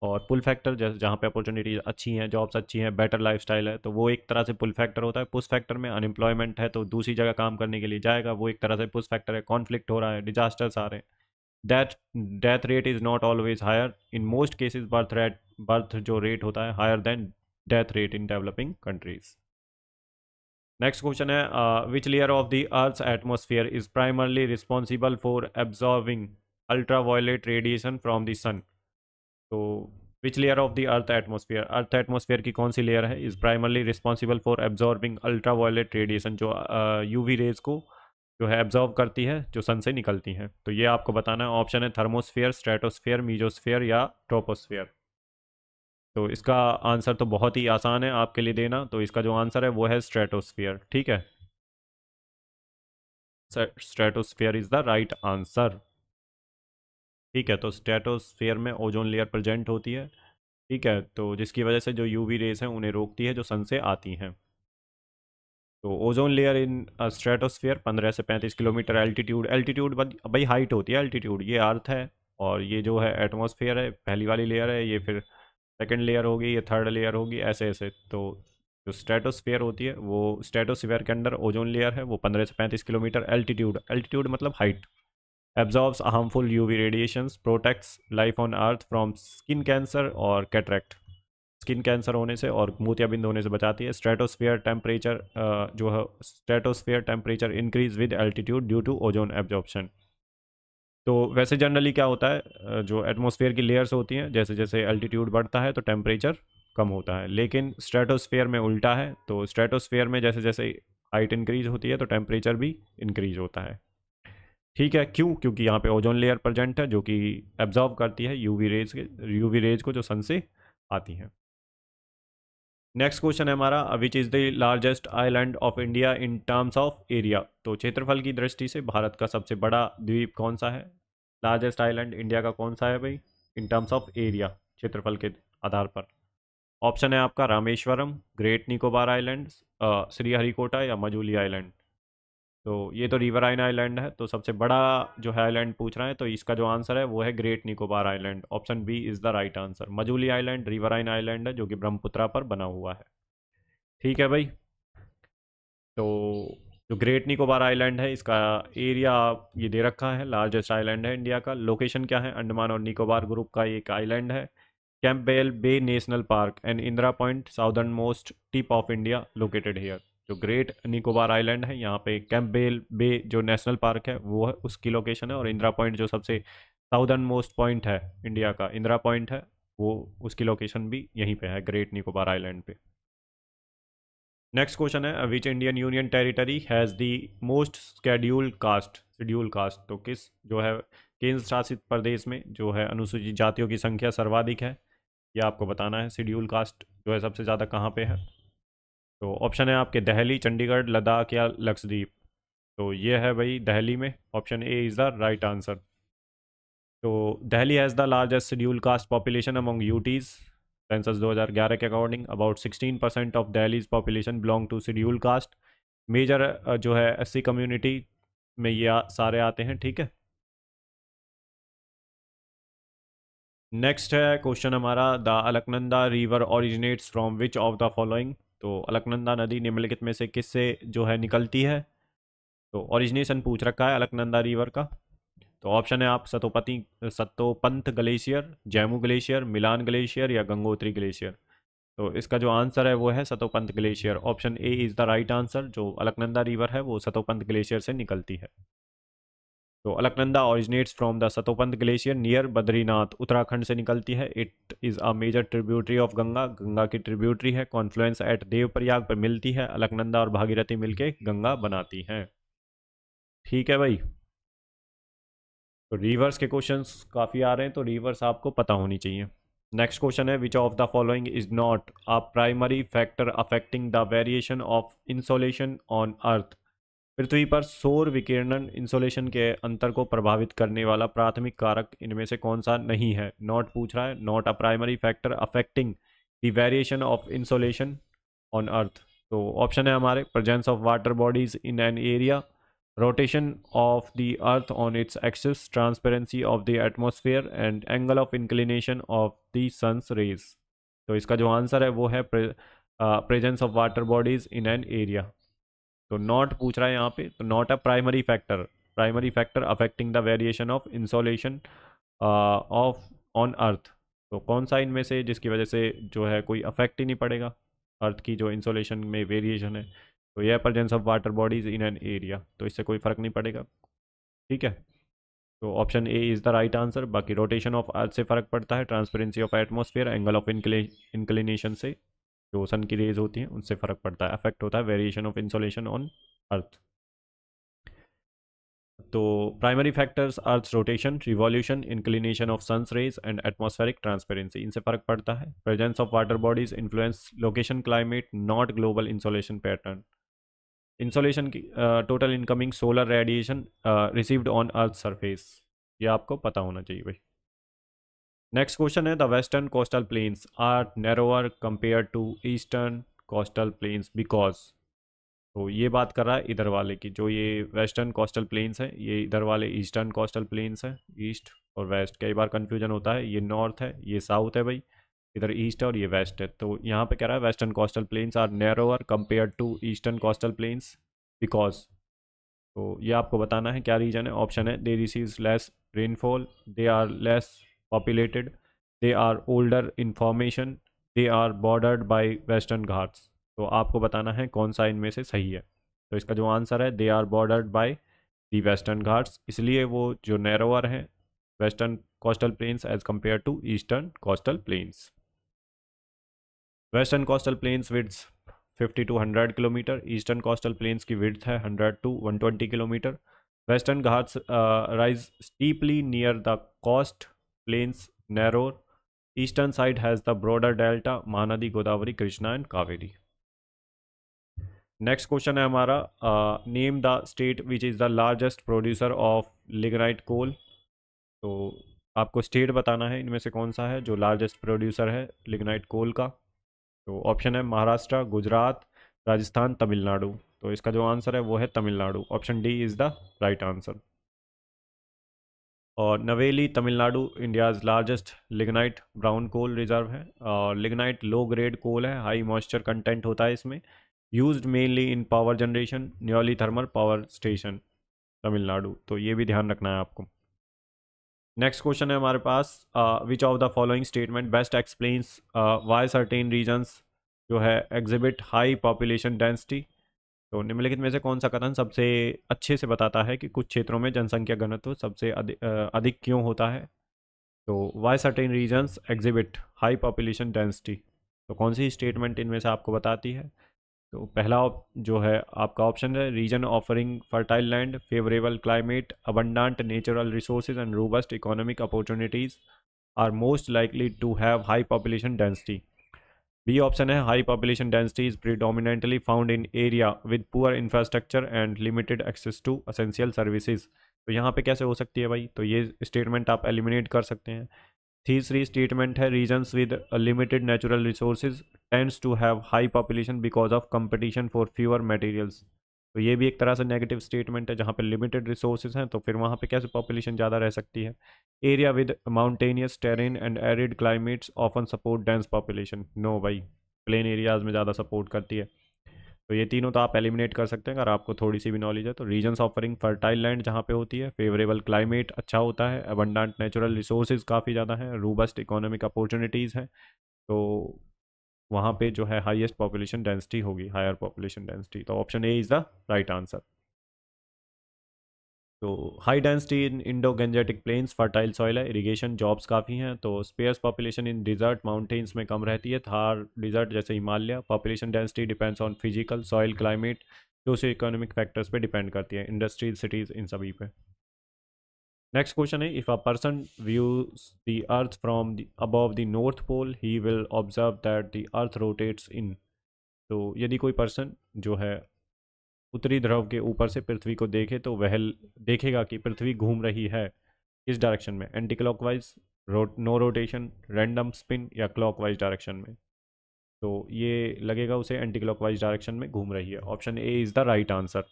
और पुल फैक्टर जैसे जहाँ पे अपॉर्चुनिटीज अच्छी हैं, जॉब्स अच्छी हैं, बेटर लाइफस्टाइल है, तो वो एक तरह से पुल फैक्टर होता है। पुश फैक्टर में अनएम्प्लॉयमेंट है तो दूसरी जगह काम करने के लिए जाएगा, वो एक तरह से पुश फैक्टर है। कॉन्फ्लिक्ट हो रहा है, डिजास्टर्स आ रहे हैं। Death death rate is not always higher, in most cases birth जो रेट होता है higher than death rate in developing countries. Next question है which layer of the earth's atmosphere is primarily responsible for absorbing ultraviolet radiation from the sun. तो which layer of the earth atmosphere की कौन सी layer है is primarily responsible for absorbing ultraviolet radiation, जो UV rays को जो है absorb करती है, जो सन से निकलती हैं। तो ये आपको बताना है। ऑप्शन है थर्मोस्फेयर, स्ट्रेटोस्फेयर, मीजोस्फेयर या ट्रोपोस्फेयर। तो इसका आंसर तो बहुत ही आसान है आपके लिए देना, तो इसका जो आंसर है वो है स्ट्रेटोस्फेयर, ठीक है। Stratosphere is the right answer, ठीक है। तो स्ट्रेटोस्फेयर में ओजोन लेयर प्रेजेंट होती है, ठीक है, तो जिसकी वजह से जो यूवी रेस हैं उन्हें रोकती है जो सन से आती हैं। तो ओजोन लेयर इन स्ट्रेटोस्फेयर 15 से 35 किलोमीटर एल्टीट्यूड, एल्टीट्यूड भाई हाइट होती है एल्टीट्यूड, ये अर्थ है। और ये जो है एटमॉस्फेयर है, पहली वाली लेयर है, ये फिर सेकंड लेयर होगी, ये थर्ड लेयर होगी, ऐसे ऐसे। तो जो स्ट्रेटोस्फेयर होती है वो स्ट्रेटोस्फेयर के अंदर ओजोन लेयर है, वो 15 से 35 किलोमीटर एल्टीट्यूड, एल्टीट्यूड मतलब height, absorbs harmful UV radiations, protects life on earth from skin cancer और कैटरेक्ट, स्किन कैंसर होने से और मोतियाबिंद होने से बचाती है। स्ट्रेटोस्फेयर टेम्परेचर जो है stratosphere temperature increase with altitude due to ozone absorption. तो वैसे जनरली क्या होता है, जो एटमॉस्फेयर की लेयर्स होती हैं, जैसे जैसे एल्टीट्यूड बढ़ता है तो टेम्परेचर कम होता है, लेकिन स्ट्रेटोस्फेयर में उल्टा है। तो स्ट्रेटोस्फेयर में जैसे जैसे हाइट इंक्रीज होती है तो टेम्परेचर भी इंक्रीज होता है, ठीक है। क्यों? क्योंकि यहाँ पे ओजोन लेयर प्रेजेंट है जो कि एब्जॉर्ब करती है यूवी रेज को जो सन से आती हैं। नेक्स्ट क्वेश्चन है हमारा विच is the largest island of India in terms of area. तो क्षेत्रफल की दृष्टि से भारत का सबसे बड़ा द्वीप कौन सा है? लार्जेस्ट आइलैंड इंडिया का कौन सा है भाई, इन टर्म्स ऑफ एरिया, क्षेत्रफल के आधार पर? ऑप्शन है आपका रामेश्वरम, ग्रेट निकोबार आइलैंड, श्रीहरिकोटा या मजूली आइलैंड। तो ये तो रिवराइन आइलैंड है, तो सबसे बड़ा जो है आइलैंड पूछ रहा है, तो इसका जो आंसर है वो है great Nicobar island. Option B is the right answer. Majuli island riverine island है जो कि ब्रह्मपुत्रा पर बना हुआ है, ठीक है भाई। तो जो ग्रेट निकोबार आइलैंड है इसका एरिया ये दे रखा है, लार्जेस्ट आइलैंड है इंडिया का। लोकेशन क्या है? अंडमान और निकोबार ग्रुप का एक आइलैंड है। Campbell Bay National Park and Indira Point southernmost tip of India located here. जो ग्रेट निकोबार आइलैंड है यहाँ पे कैंपबेल बे जो नेशनल पार्क है वो है, उसकी लोकेशन है। और इंदिरा पॉइंट जो सबसे साउदर्न मोस्ट पॉइंट है इंडिया का, इंदिरा पॉइंट है, वो उसकी लोकेशन भी यहीं पे है, ग्रेट निकोबार आइलैंड पे। नेक्स्ट क्वेश्चन है which Indian union territory has the most schedule caste. तो किस जो है केंद्र शासित प्रदेश में जो है अनुसूचित जातियों की संख्या सर्वाधिक है, ये आपको बताना है। शेड्यूल कास्ट जो है सबसे ज़्यादा कहाँ पे है? तो ऑप्शन है आपके दिल्ली, चंडीगढ़, लद्दाख या लक्षद्वीप। तो ये है भाई दिल्ली में, option A is the right answer. तो Delhi has the largest schedule caste population among UTs. Census 2011 के according about 16% of Delhi's population belong to schedule caste. Major जो है एससी कम्युनिटी में ये सारे आते हैं, ठीक है। नेक्स्ट है क्वेश्चन हमारा the Alaknanda river originates from which of the following. तो अलकनंदा नदी निम्नलिखित में से किससे जो है निकलती है? तो ओरिजिनेशन पूछ रखा है अलकनंदा रिवर का। तो ऑप्शन है आप सतोपंथ ग्लेशियर, जैमू ग्लेशियर, मिलान ग्लेशियर या गंगोत्री ग्लेशियर। तो इसका जो आंसर है वो है Satopanth glacier. Option A is the right answer. जो अलकनंदा रिवर है वो सतोपंथ ग्लेशियर से निकलती है। तो Alaknanda originates from the Satopanth glacier near Badrinath, Uttarakhand से निकलती है। It is a major tributary of Ganga, Ganga की ट्रिब्यूटरी है। कॉन्फ्लुएंस एट देवप्रयाग पर मिलती है। अलकनंदा और भागीरथी मिलके गंगा बनाती हैं, ठीक है भाई। तो रिवर्स के क्वेश्चंस काफ़ी आ रहे हैं, तो रिवर्स आपको पता होनी चाहिए। नेक्स्ट क्वेश्चन है which of the following is not a primary factor affecting the variation of insolation on earth. पृथ्वी पर सौर विकिरण इंसोलेशन के अंतर को प्रभावित करने वाला प्राथमिक कारक इनमें से कौन सा नहीं है? नॉट पूछ रहा है, not a primary factor affecting the variation of insolation on earth. तो ऑप्शन है हमारे presence of water bodies in an area, rotation of the earth on its axis, transparency of the atmosphere and angle of inclination of the sun's rays. तो इसका जो answer है वो है presence of water bodies in an area. तो not पूछ रहा है यहाँ पे, तो not a primary factor affecting the variation of insolation of on earth. तो कौन सा इनमें से जिसकी वजह से जो है कोई अफेक्ट ही नहीं पड़ेगा अर्थ की जो इंसोलेशन में वेरिएशन है? तो यह presence of water bodies in an area, तो इससे कोई फर्क नहीं पड़ेगा। ठीक है, तो option A is the right answer. बाकी रोटेशन ऑफ अर्थ से फ़र्क पड़ता है, transparency of atmosphere, angle of inclination से जो सन की रेज होती हैं उनसे फ़र्क पड़ता है, अफेक्ट होता है variation of insolation on earth. तो primary factors earth rotation, revolution, inclination of sun's rays and atmospheric transparency, इनसे फ़र्क पड़ता है। Presence of water bodies influence location climate, not global insolation pattern. Insolation की total incoming solar radiation received on earth surface, ये आपको पता होना चाहिए भाई। नेक्स्ट क्वेश्चन है the western coastal plains are narrower compare to eastern coastal plains because. तो ये बात कर रहा है इधर वाले की, जो ये वेस्टर्न कोस्टल प्लेन्स हैं ये इधर वाले ईस्टर्न कोस्टल प्लेन्स हैं। ईस्ट और वेस्ट कई बार कन्फ्यूजन होता है, ये नॉर्थ है ये साउथ है भाई, इधर ईस्ट है और ये वेस्ट है। तो यहाँ पे कह रहा है western coastal plains are narrower compare to eastern coastal plains because. तो ये आपको बताना है क्या रीजन है। ऑप्शन है they receives less rainfall, they are less populated, they are older in formation, they are bordered by Western Ghats. तो आपको बताना है कौन सा इनमें से सही है। तो इसका जो आंसर है they are bordered by the Western Ghats, इसलिए वो जो नैरोअर हैं western coastal plains as compare to eastern coastal plains. Western coastal plains width 50 to 100 kilometre, eastern coastal plains की विड्थ है 100 to 120 kilometre. Western Ghats rise steeply near the coast, plains narrower, eastern side has the broader delta, Mahanadi Godavari Krishna and Kaveri. Next question है हमारा name the state which is the largest producer of lignite coal. तो आपको state बताना है इनमें से कौन सा है जो लार्जेस्ट प्रोड्यूसर है लिग्नाइट कोल का। तो ऑप्शन है महाराष्ट्र, गुजरात, राजस्थान, तमिलनाडु। तो इसका जो आंसर है वो है Tamil Nadu, option D is the right answer. और Neyveli Tamil Nadu India's largest lignite brown coal reserve है, और लिग्नाइट लो ग्रेड कोल है, हाई मॉइस्चर कंटेंट होता है इसमें, यूज्ड मेनली इन power generation, Nyoli thermal power station, Tamil Nadu. तो ये भी ध्यान रखना है आपको। नेक्स्ट क्वेश्चन है हमारे पास which of the following statement best explains why certain regions जो है एग्जिबिट हाई पॉपुलेशन डेंसिटी। तो निम्नलिखित में से कौन सा कथन सबसे अच्छे से बताता है कि कुछ क्षेत्रों में जनसंख्या घनत्व सबसे अधिक क्यों होता है? तो why certain regions exhibit high population density, तो कौन सी स्टेटमेंट इनमें से आपको बताती है? तो पहला जो है आपका ऑप्शन है region offering fertile land, favourable climate, abundant natural resources and robust economic opportunities are most likely to have high population density. B option है high population density is predominantly found in area with poor infrastructure and limited access to essential services. तो यहाँ पे कैसे हो सकती है भाई? तो ये स्टेटमेंट आप एलिमिनेट कर सकते हैं। तीसरी स्टेटमेंट है regions with limited natural resources tends to have high population because of competition for fewer materials. तो ये भी एक तरह से नेगेटिव स्टेटमेंट है, जहाँ पे लिमिटेड रिसोर्सेज हैं तो फिर वहाँ पे कैसे पॉपुलेशन ज़्यादा रह सकती है। Area with mountainous terrain and arid climates often support dense population, no भाई, प्लेन एरियाज़ में ज़्यादा सपोर्ट करती है। तो ये तीनों तो आप एलिमिनेट कर सकते हैं अगर आपको थोड़ी सी भी नॉलेज है। तो रीजन्स ऑफरिंग फर्टाइल लैंड जहाँ पे होती है, फेवरेबल क्लाइमेट अच्छा होता है, अबंडांट नेचुरल रिसोर्सेज काफ़ी ज़्यादा हैं, रोबस्ट इकोनॉमिक अपॉर्चुनिटीज़ हैं, तो वहाँ पे जो है हाईएस्ट पॉपुलेशन डेंसिटी होगी, हायर पॉपुलेशन डेंसिटी। तो option A is the right answer. तो high density in Indo Gangetic plains, fertile soil है, इरिगेशन जॉब्स काफ़ी हैं। तो sparse population in desert mountains में कम रहती है, थार डिजर्ट जैसे Himalaya. Population density depends on physical soil climate, socio economic factors पे डिपेंड करती है, इंडस्ट्रीज सिटीज़ इन सभी पे। नेक्स्ट क्वेश्चन है if a person views the earth from above the north pole he will observe that the earth rotates in. तो यदि कोई पर्सन जो है उत्तरी ध्रुव के ऊपर से पृथ्वी को देखे तो वह देखेगा कि पृथ्वी घूम रही है किस डायरेक्शन में, anti clockwise, no rotation, random spin या क्लॉकवाइज डायरेक्शन में। तो ये लगेगा उसे एंटी क्लॉकवाइज डायरेक्शन में घूम रही है। Option A is the right answer.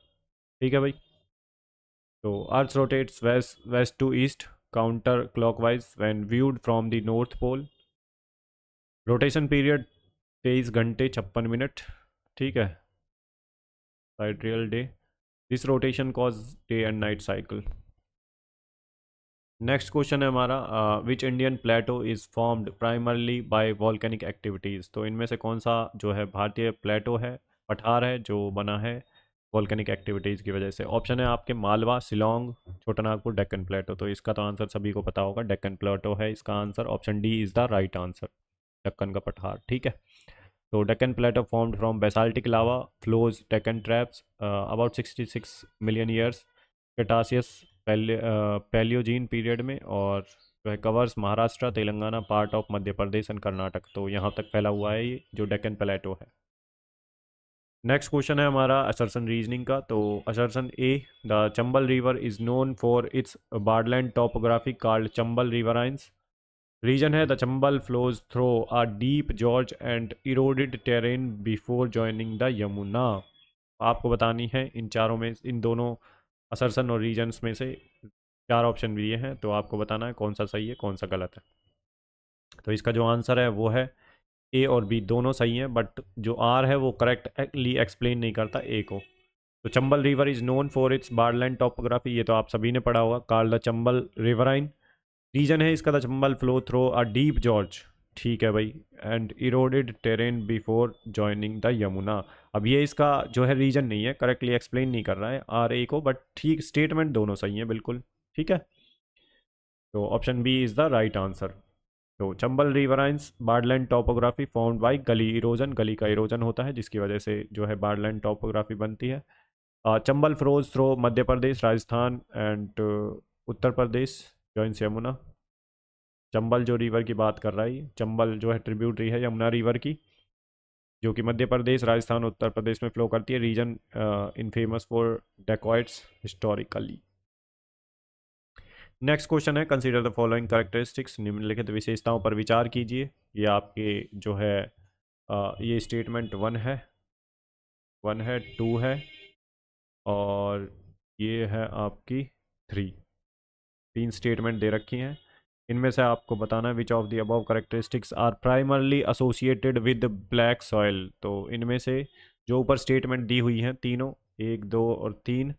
ठीक है भाई। तो earth rotates west to east counter clockwise when viewed from the north pole. Rotation period 23 घंटे 56 मिनट। ठीक है, sidereal day. This rotation cause day and night cycle. Next question है हमारा, which Indian plateau is formed primarily by volcanic activities. तो इनमें से कौन सा जो है भारतीय प्लेटो है, पठार है, जो बना है वॉल्केनिक एक्टिविटीज़ की वजह से। ऑप्शन है आपके मालवा, शिलोंग, छोटा नागपुर, डेक्कन प्लेटो। तो इसका तो आंसर सभी को पता होगा, डेक्कन प्लेटो है इसका answer. Option D is the right answer, Deccan का पठार। ठीक है। तो Deccan plateau formed from basaltic lava flows Deccan traps about 66 million years Cretaceous Paleogene period में, और जो है covers Maharashtra, Telangana, part of Madhya Pradesh and Karnataka. तो यहाँ तक फैला हुआ है ये जो डेक्कन प्लेटो है। नेक्स्ट क्वेश्चन है हमारा असर्सन रीजनिंग का। तो assertion A, the Chambal river is known for its badland topography called Chambal riverines. Reason है the Chambal flows through a deep gorge and eroded terrain before joining the Yamuna. आपको बतानी है इन चारों में, इन दोनों असर्सन और रीजन्स में से चार ऑप्शन दिए हैं, तो आपको बताना है कौन सा सही है कौन सा गलत है। तो इसका जो आंसर है वो है ए और बी दोनों सही हैं, बट जो आर है वो करेक्टली एक्सप्लेन नहीं करता ए को। तो Chambal river is known for its badland topography, ये तो आप सभी ने पढ़ा होगा, called the Chambal riverine. Reason है इसका the Chambal flow through a deep gorge. ठीक है भाई, and eroded terrain before joining the Yamuna. अब ये इसका जो है रीजन नहीं है, करेक्टली एक्सप्लेन नहीं कर रहा है आर ए को, बट ठीक स्टेटमेंट दोनों सही है बिल्कुल। ठीक है। तो option B is the right answer. तो Chambal riverines badland topography formed by gully erosion, gully का इरोजन होता है जिसकी वजह से जो है बार्डलैंड टॉपोग्राफी बनती है। Chambal flows through Madhya Pradesh, Rajasthan and Uttar Pradesh joins Yamuna. Chambal जो रिवर की बात कर रहा है, चंबल जो है ट्रिब्यूटरी है यमुना रिवर की, जो कि मध्य प्रदेश, राजस्थान, उत्तर प्रदेश में फ्लो करती है। Region in famous for dacoits historically. Next question है, कंसीडर द फॉलोइंग कैरेक्टरिस्टिक्स। निम्नलिखित विशेषताओं पर विचार कीजिए। ये आपके जो है ये स्टेटमेंट 1 है 2 है और ये है आपकी 3। 3 स्टेटमेंट दे रखी हैं। इनमें से आपको बताना है which of the above characteristics are primarily associated with black soil. तो इनमें से जो ऊपर स्टेटमेंट दी हुई हैं तीनों, 1 2 और 3,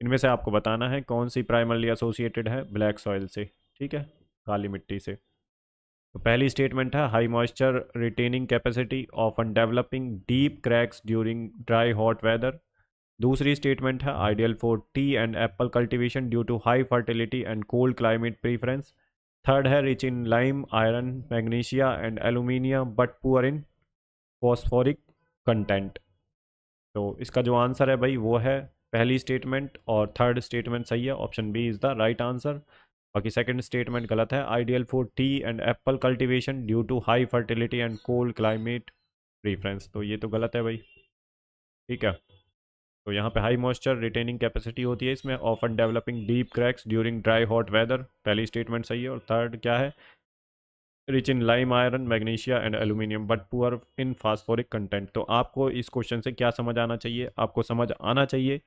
इनमें से आपको बताना है कौन सी प्राइमरली एसोसिएटेड है ब्लैक सॉइल से। ठीक है, काली मिट्टी से। तो पहली स्टेटमेंट है high moisture retaining capacity often developing deep cracks during dry hot weather. दूसरी स्टेटमेंट है ideal for tea and apple cultivation due to high fertility and cold climate preference. Third है rich in lime, iron, magnesia and aluminium but poor in phosphoric content. तो इसका जो answer है भाई वो है पहली स्टेटमेंट और थर्ड स्टेटमेंट सही है। Option B is the right answer. बाकी सेकंड स्टेटमेंट गलत है, ideal for tea and apple cultivation due to high fertility and cold climate preference. तो ये तो गलत है भाई। ठीक है। तो यहाँ पे हाई मॉइस्चर रिटेनिंग कैपेसिटी होती है इसमें, often developing deep cracks during dry hot weather, पहली स्टेटमेंट सही है। और थर्ड क्या है, rich in lime, iron, magnesia and aluminium but poor in phosphoric content. तो आपको इस क्वेश्चन से क्या समझ आना चाहिए, आपको समझ आना चाहिए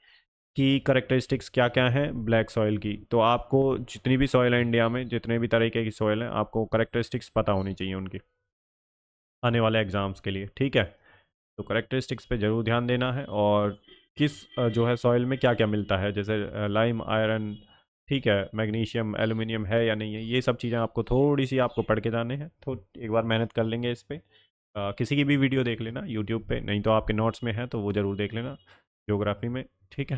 कि करेक्टरिस्टिक्स क्या क्या हैं ब्लैक सॉइल की। तो आपको जितनी भी सॉइल है इंडिया में, जितने भी तरीके की सॉइल हैं, आपको करेक्टरिस्टिक्स पता होनी चाहिए उनकी आने वाले एग्जाम्स के लिए। ठीक है। तो करेक्टरिस्टिक्स पे ज़रूर ध्यान देना है, और किस जो है सॉइल में क्या क्या मिलता है, जैसे लाइम, आयरन, ठीक है, मैग्नीशियम, एल्यूमिनियम है या नहीं है, ये सब चीज़ें आपको थोड़ी सी आपको पढ़ के जाने हैं। तो एक बार मेहनत कर लेंगे इस पर। किसी की भी वीडियो देख लेना यूट्यूब पे, नहीं तो आपके नोट्स में है तो वो ज़रूर देख लेना ज्योग्राफी में। ठीक है।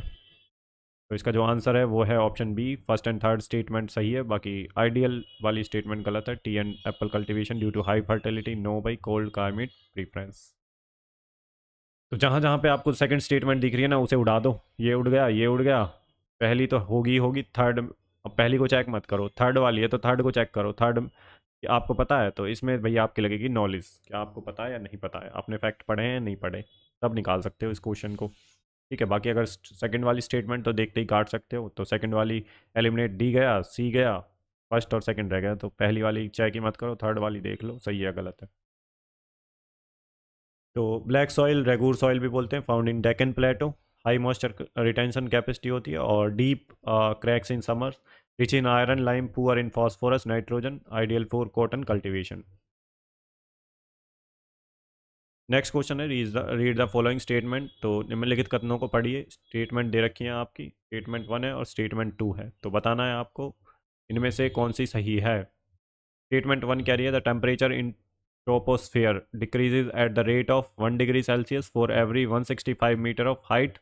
तो इसका जो आंसर है वो है option B, first and third statement सही है। बाकी आइडियल वाली स्टेटमेंट गलत है, tea and apple cultivation due to high fertility, no by cold climate preference. तो जहाँ जहाँ पे आपको सेकंड स्टेटमेंट दिख रही है ना, उसे उड़ा दो। ये उड़ गया, ये उड़ गया। पहली तो होगी होगी, थर्ड अब पहली को चेक मत करो, थर्ड वाली है तो थर्ड को चेक करो। थर्ड आपको पता है तो इसमें भैया आपकी लगेगी नॉलेज, क्या आपको पता है या नहीं पता है, आपने फैक्ट पढ़े हैं नहीं पढ़े, तब निकाल सकते हो इस क्वेश्चन को। ठीक है। बाकी अगर सेकंड वाली स्टेटमेंट तो देखते ही काट सकते हो, तो सेकंड वाली एलिमिनेट डी गया, सी गया, फर्स्ट और सेकंड रह गया, तो पहली वाली चेक ही मत करो, थर्ड वाली देख लो सही है गलत है। तो ब्लैक सॉइल रेगूर सॉइल भी बोलते हैं, found in Deccan plateau, high moisture retention capacity होती है, और deep cracks in summer, rich in iron lime, poor in phosphorus nitrogen, ideal for cotton cultivation. Next question है, रीड द फॉलोइंग स्टेटमेंट। तो निम्नलिखित कथनों को पढ़िए। स्टेटमेंट दे रखी है आपकी, स्टेटमेंट 1 है और स्टेटमेंट 2 है, तो बताना है आपको इनमें से कौन सी सही है। स्टेटमेंट 1 कह रही है the temperature in troposphere decreases at the rate of 1 degree Celsius for every 165 metre of height.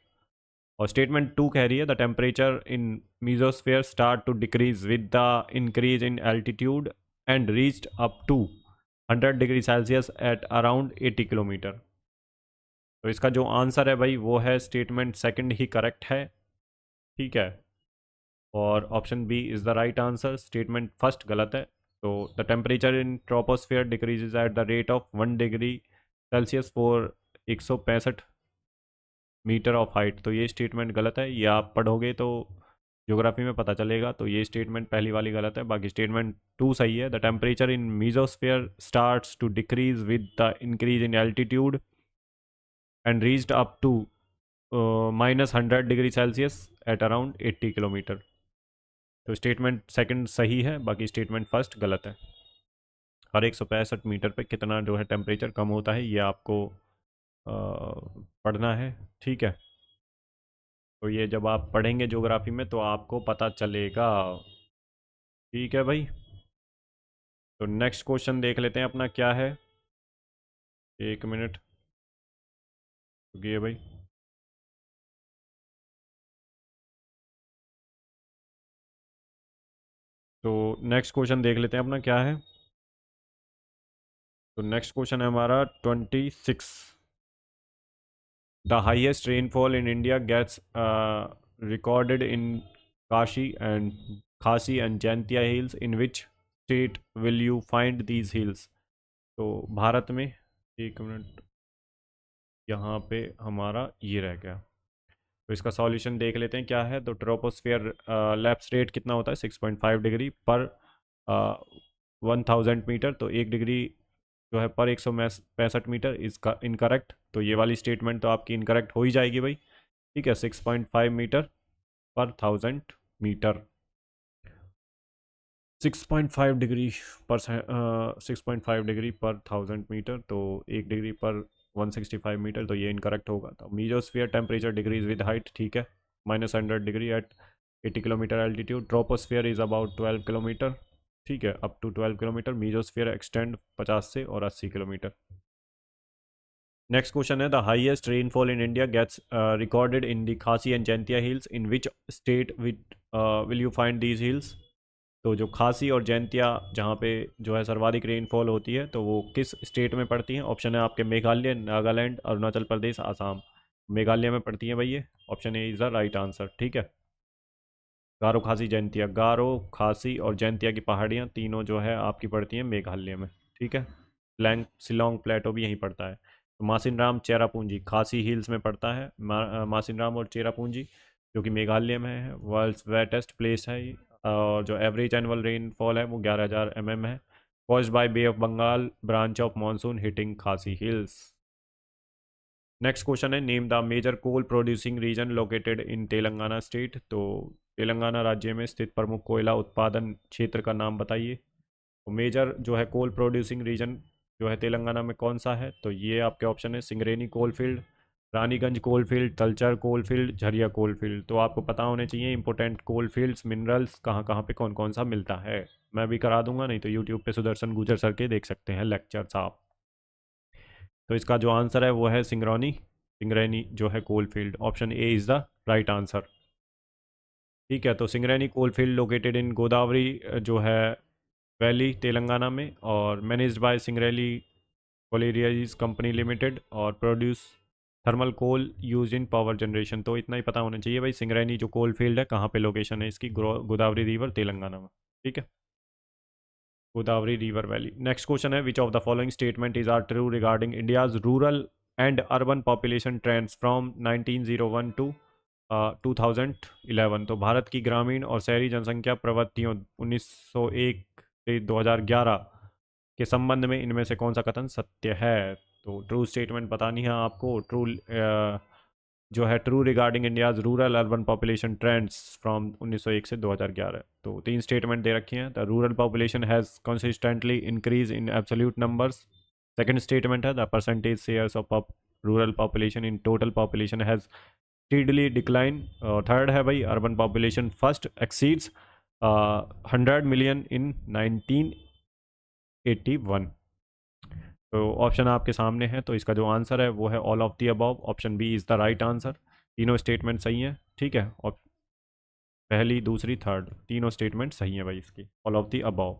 और स्टेटमेंट 2 कह रही है the temperature in mesosphere start to decrease with the increase in altitude and reached up to 100 degree Celsius at around 80 kilometre. तो इसका जो answer है भाई वो है स्टेटमेंट सेकंड ही करेक्ट है। ठीक है, और option B is the right answer, statement first गलत है। तो the temperature in troposphere decreases at the rate of 1 degree Celsius for 165 metre of height, तो ये स्टेटमेंट गलत है। ये आप पढ़ोगे तो ज्योग्राफी में पता चलेगा। तो ये स्टेटमेंट पहली वाली गलत है, बाकी स्टेटमेंट 2 सही है। The temperature in mesosphere starts to decrease with the increase in altitude and reached up to -100 degree Celsius at around 80 kilometre. तो स्टेटमेंट सेकंड सही है, बाकी स्टेटमेंट फर्स्ट गलत है। हर 165 मीटर पे कितना जो है टेम्परेचर कम होता है ये आपको पढ़ना है। ठीक है, तो ये जब आप पढ़ेंगे ज्योग्राफी में तो आपको पता चलेगा। ठीक है भाई, तो नेक्स्ट क्वेश्चन देख लेते हैं अपना क्या है। 1 मिनट रुकिए भाई। तो नेक्स्ट क्वेश्चन देख लेते हैं अपना क्या है। तो नेक्स्ट क्वेश्चन है हमारा 26। The highest rainfall in India gets recorded in Kashi and Khasi and Jaintia hills, in which state will you find these hills. तो भारत में, 1 मिनट, यहाँ पे हमारा ये रह गया। तो इसका सॉल्यूशन देख लेते हैं क्या है। तो ट्रोपोस्फियर लैप्स रेट कितना होता है, 6.5 डिग्री पर 1000 मीटर। तो 1 डिग्री जो है पर 165 मीटर, इसका इनकरेक्ट। तो ये वाली स्टेटमेंट तो आपकी इनकरेक्ट हो ही जाएगी भाई। ठीक है, 6.5 मीटर पर 1000 मीटर, 6.5 डिग्री पर 6.5 डिग्री पर 1000 मीटर, तो 1 डिग्री पर 165 मीटर, तो ये इनकरेक्ट होगा। तो mesosphere temperature degrees with height, ठीक है, -100 degree at 80 kilometre altitude. Troposphere is about 12 kilometre, ठीक है, up to 12 kilometre. Mesosphere extend 50 से और 80 किलोमीटर। नेक्स्ट क्वेश्चन है the highest rainfall in India gets recorded in the Khasi and Jaintia hills, in which state will you find these hills. तो जो खासी और जैंतिया जहाँ पे जो है सर्वाधिक रेनफॉल होती है, तो वो किस स्टेट में पड़ती हैं। ऑप्शन है आपके मेघालय, नागालैंड, अरुणाचल प्रदेश, आसाम। मेघालय में पड़ती है भाई ये, option A is the right answer. ठीक है, गारो खासी जैंतिया, गारो खासी और जैंतिया की पहाड़ियाँ तीनों जो है आपकी पड़ती हैं मेघालय में। ठीक है, शिलोंग प्लेटो भी यहीं पड़ता है। तो मासिनराम चेरापूंजी खासी हिल्स में पड़ता है। मासिनराम और चेरापूंजी जो कि मेघालय में है, वर्ल्ड्स वेटेस्ट प्लेस है ये। और जो एवरेज एनुअल रेनफॉल है वो 11,000 mm है। Caused by Bay of Bengal branch of monsoon hitting Khasi hills. Next question है name the major coal producing region located in Telangana state. तो तेलंगाना राज्य में स्थित प्रमुख कोयला उत्पादन क्षेत्र का नाम बताइए। तो मेजर जो है कोल प्रोड्यूसिंग रीजन जो है तेलंगाना में कौन सा है। तो ये आपके ऑप्शन है Singareni coal field, Raniganj coal field, Talcher coal field, Jharia coal field. तो आपको पता होने चाहिए इंपॉर्टेंट कोल फील्ड्स, मिनरल्स कहाँ कहाँ पे कौन कौन सा मिलता है। मैं भी करा दूंगा, नहीं तो यूट्यूब पे सुदर्शन गुजर सर के देख सकते हैं लेक्चर्स आप। तो इसका जो आंसर है वो है सिंगरेनी जो है coal field, option A is the right answer. ठीक है, तो Singareni coal field located in Godavari जो है वैली तेलंगाना में, और managed by Singareni collieries company limited, और produce thermal coal use in power generation. तो इतना ही पता होना चाहिए भाई, सिंगरेनी जो कोल फील्ड है कहाँ पे लोकेशन है इसकी, गोदावरी रिवर तेलंगाना में। ठीक है, Godavari river valley. Next question है which of the following statement is are true regarding India's rural and urban population trends from 1901 to 2011। तो भारत की ग्रामीण और शहरी जनसंख्या प्रवृत्तियों 1901 से 2011 के संबंध में इनमें से कौन सा कथन सत्य है? तो ट्रू स्टेटमेंट बतानी है आपको। ट्रू जो है true regarding India's rural urban population trends from 1901 से 2011। तो तीन स्टेटमेंट दे रखी हैं। The rural population has consistently increase in absolute numbers. Second statement है the percentage shares of rural population in total population has steadily decline. Third है भाई urban population first exceeds 100 million in 1981। तो option आपके सामने है, तो इसका जो आंसर है वो है all of the above. Option B is the right answer. तीनों स्टेटमेंट सही हैं, ठीक है। और पहली, दूसरी, थर्ड, तीनों स्टेटमेंट सही हैं भाई इसकी, ऑल ऑफ दी अबव।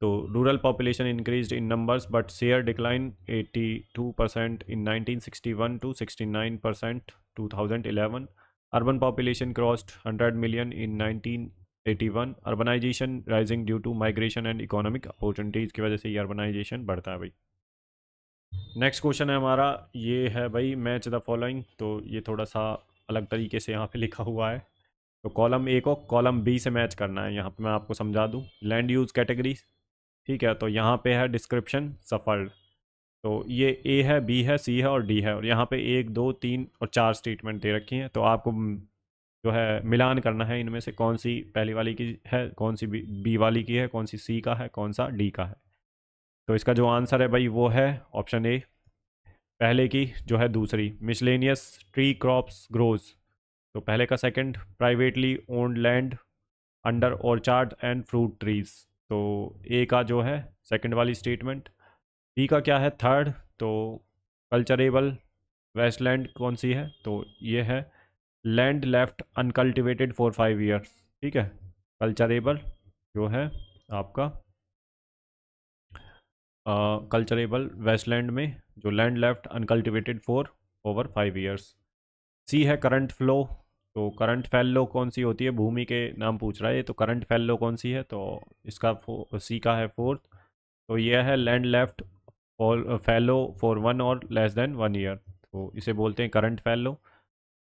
तो rural population increased in numbers but share decline 82% in 1961 to 69% 2011। Urban population crossed 100 million in 1981। Urbanisation rising due to migration and economic opportunities की वजह से ये अर्बनाइजेशन बढ़ता है भाई। नेक्स्ट क्वेश्चन है हमारा, ये है भाई मैच द फॉलोइंग। तो ये थोड़ा सा अलग तरीके से यहाँ पे लिखा हुआ है। तो कॉलम ए को कॉलम बी से मैच करना है। यहाँ पे मैं आपको समझा दूँ, लैंड यूज़ कैटेगरी, ठीक है। तो यहाँ पे है डिस्क्रिप्शन सफल्ड। तो ये ए है, बी है, सी है और डी है। और यहाँ पे 1 2 3 और 4 स्टेटमेंट दे रखी हैं। तो आपको जो है मिलान करना है इनमें से कौन सी पहली वाली की है, कौन सी बी वाली की है, कौन सी सी का है, कौन सा डी का है। तो इसका जो आंसर है भाई वो है ऑप्शन ए, पहले की जो है दूसरी, मिसलेनियस ट्री क्रॉप्स ग्रोज। तो पहले का second, privately owned land under orchard and fruit trees. तो ए का जो है सेकंड वाली स्टेटमेंट। बी का क्या है, थर्ड। तो कल्चरेबल वेस्टलैंड कौन सी है, तो ये है land left uncultivated for 5 years, ठीक है। कल्चरेबल जो है आपका कल्चरेबल वेस्टलैंड में जो land left uncultivated for over 5 years. C है करंट फ्लो। तो करंट फैलो कौन सी होती है, भूमि के नाम पूछ रहा है। तो करंट फैलो कौन सी है, तो इसका सी का है फोर्थ। तो यह है लैंड लेफ्ट और फैलो फॉर 1 और लेस देन 1 ईयर। तो इसे बोलते हैं करंट फैलो।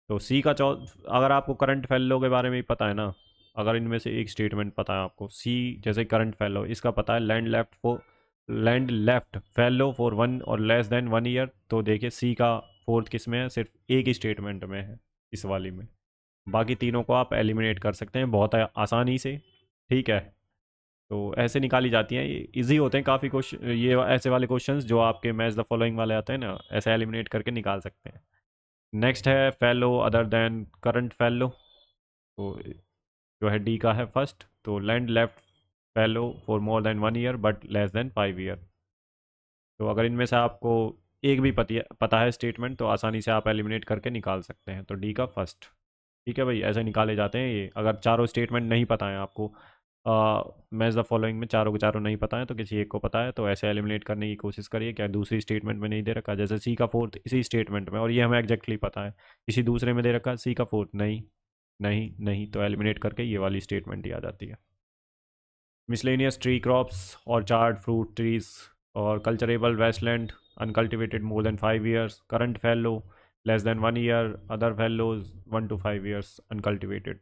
तो सी का अगर आपको करंट फैलो के बारे में ही पता है ना, अगर इनमें से एक स्टेटमेंट पता है आपको, सी जैसे करंट फैलो, इसका पता है लैंड लेफ्ट फैलो फॉर 1 और लेस देन 1 ईयर। तो देखिए सी का फोर्थ किस में है, सिर्फ एक ही स्टेटमेंट में है, इस वाली में। बाकी तीनों को आप एलिमिनेट कर सकते हैं बहुत आसानी से, ठीक है। तो ऐसे निकाली जाती हैं, इजी होते हैं काफ़ी क्वेश्चन ये, ऐसे वाले क्वेश्चंस जो आपके मैच द फॉलोइंग वाले आते हैं ना, ऐसे एलिमिनेट करके निकाल सकते हैं। नेक्स्ट है fallow other than current fallow. तो जो है डी का है फर्स्ट। तो land left fallow for more than 1 year but less than 5 year. तो अगर इनमें से आपको एक भी पता है स्टेटमेंट, तो आसानी से आप एलिमिनेट करके निकाल सकते हैं। तो डी का फर्स्ट, ठीक है भाई, ऐसे निकाले जाते हैं ये। अगर चारों स्टेटमेंट नहीं पता है आपको, मैच द फॉलोइंग में चारों के चारों नहीं पता है, तो किसी एक को पता है, तो ऐसे एलिमिनेट करने की कोशिश करिए। क्या दूसरी स्टेटमेंट में नहीं दे रखा, जैसे सी का फोर्थ इसी स्टेटमेंट में, और ये हमें एग्जैक्टली पता है, किसी दूसरे में दे रखा है सी का फोर्थ, नहीं नहीं नहीं, तो एलिमिनेट करके ये वाली स्टेटमेंट ही आ जाती है। Miscellaneous tree crops orchard fruit trees और culturable wasteland uncultivated more than 5 years, current fallow less than 1 year, other fallows 1 to 5 years uncultivated.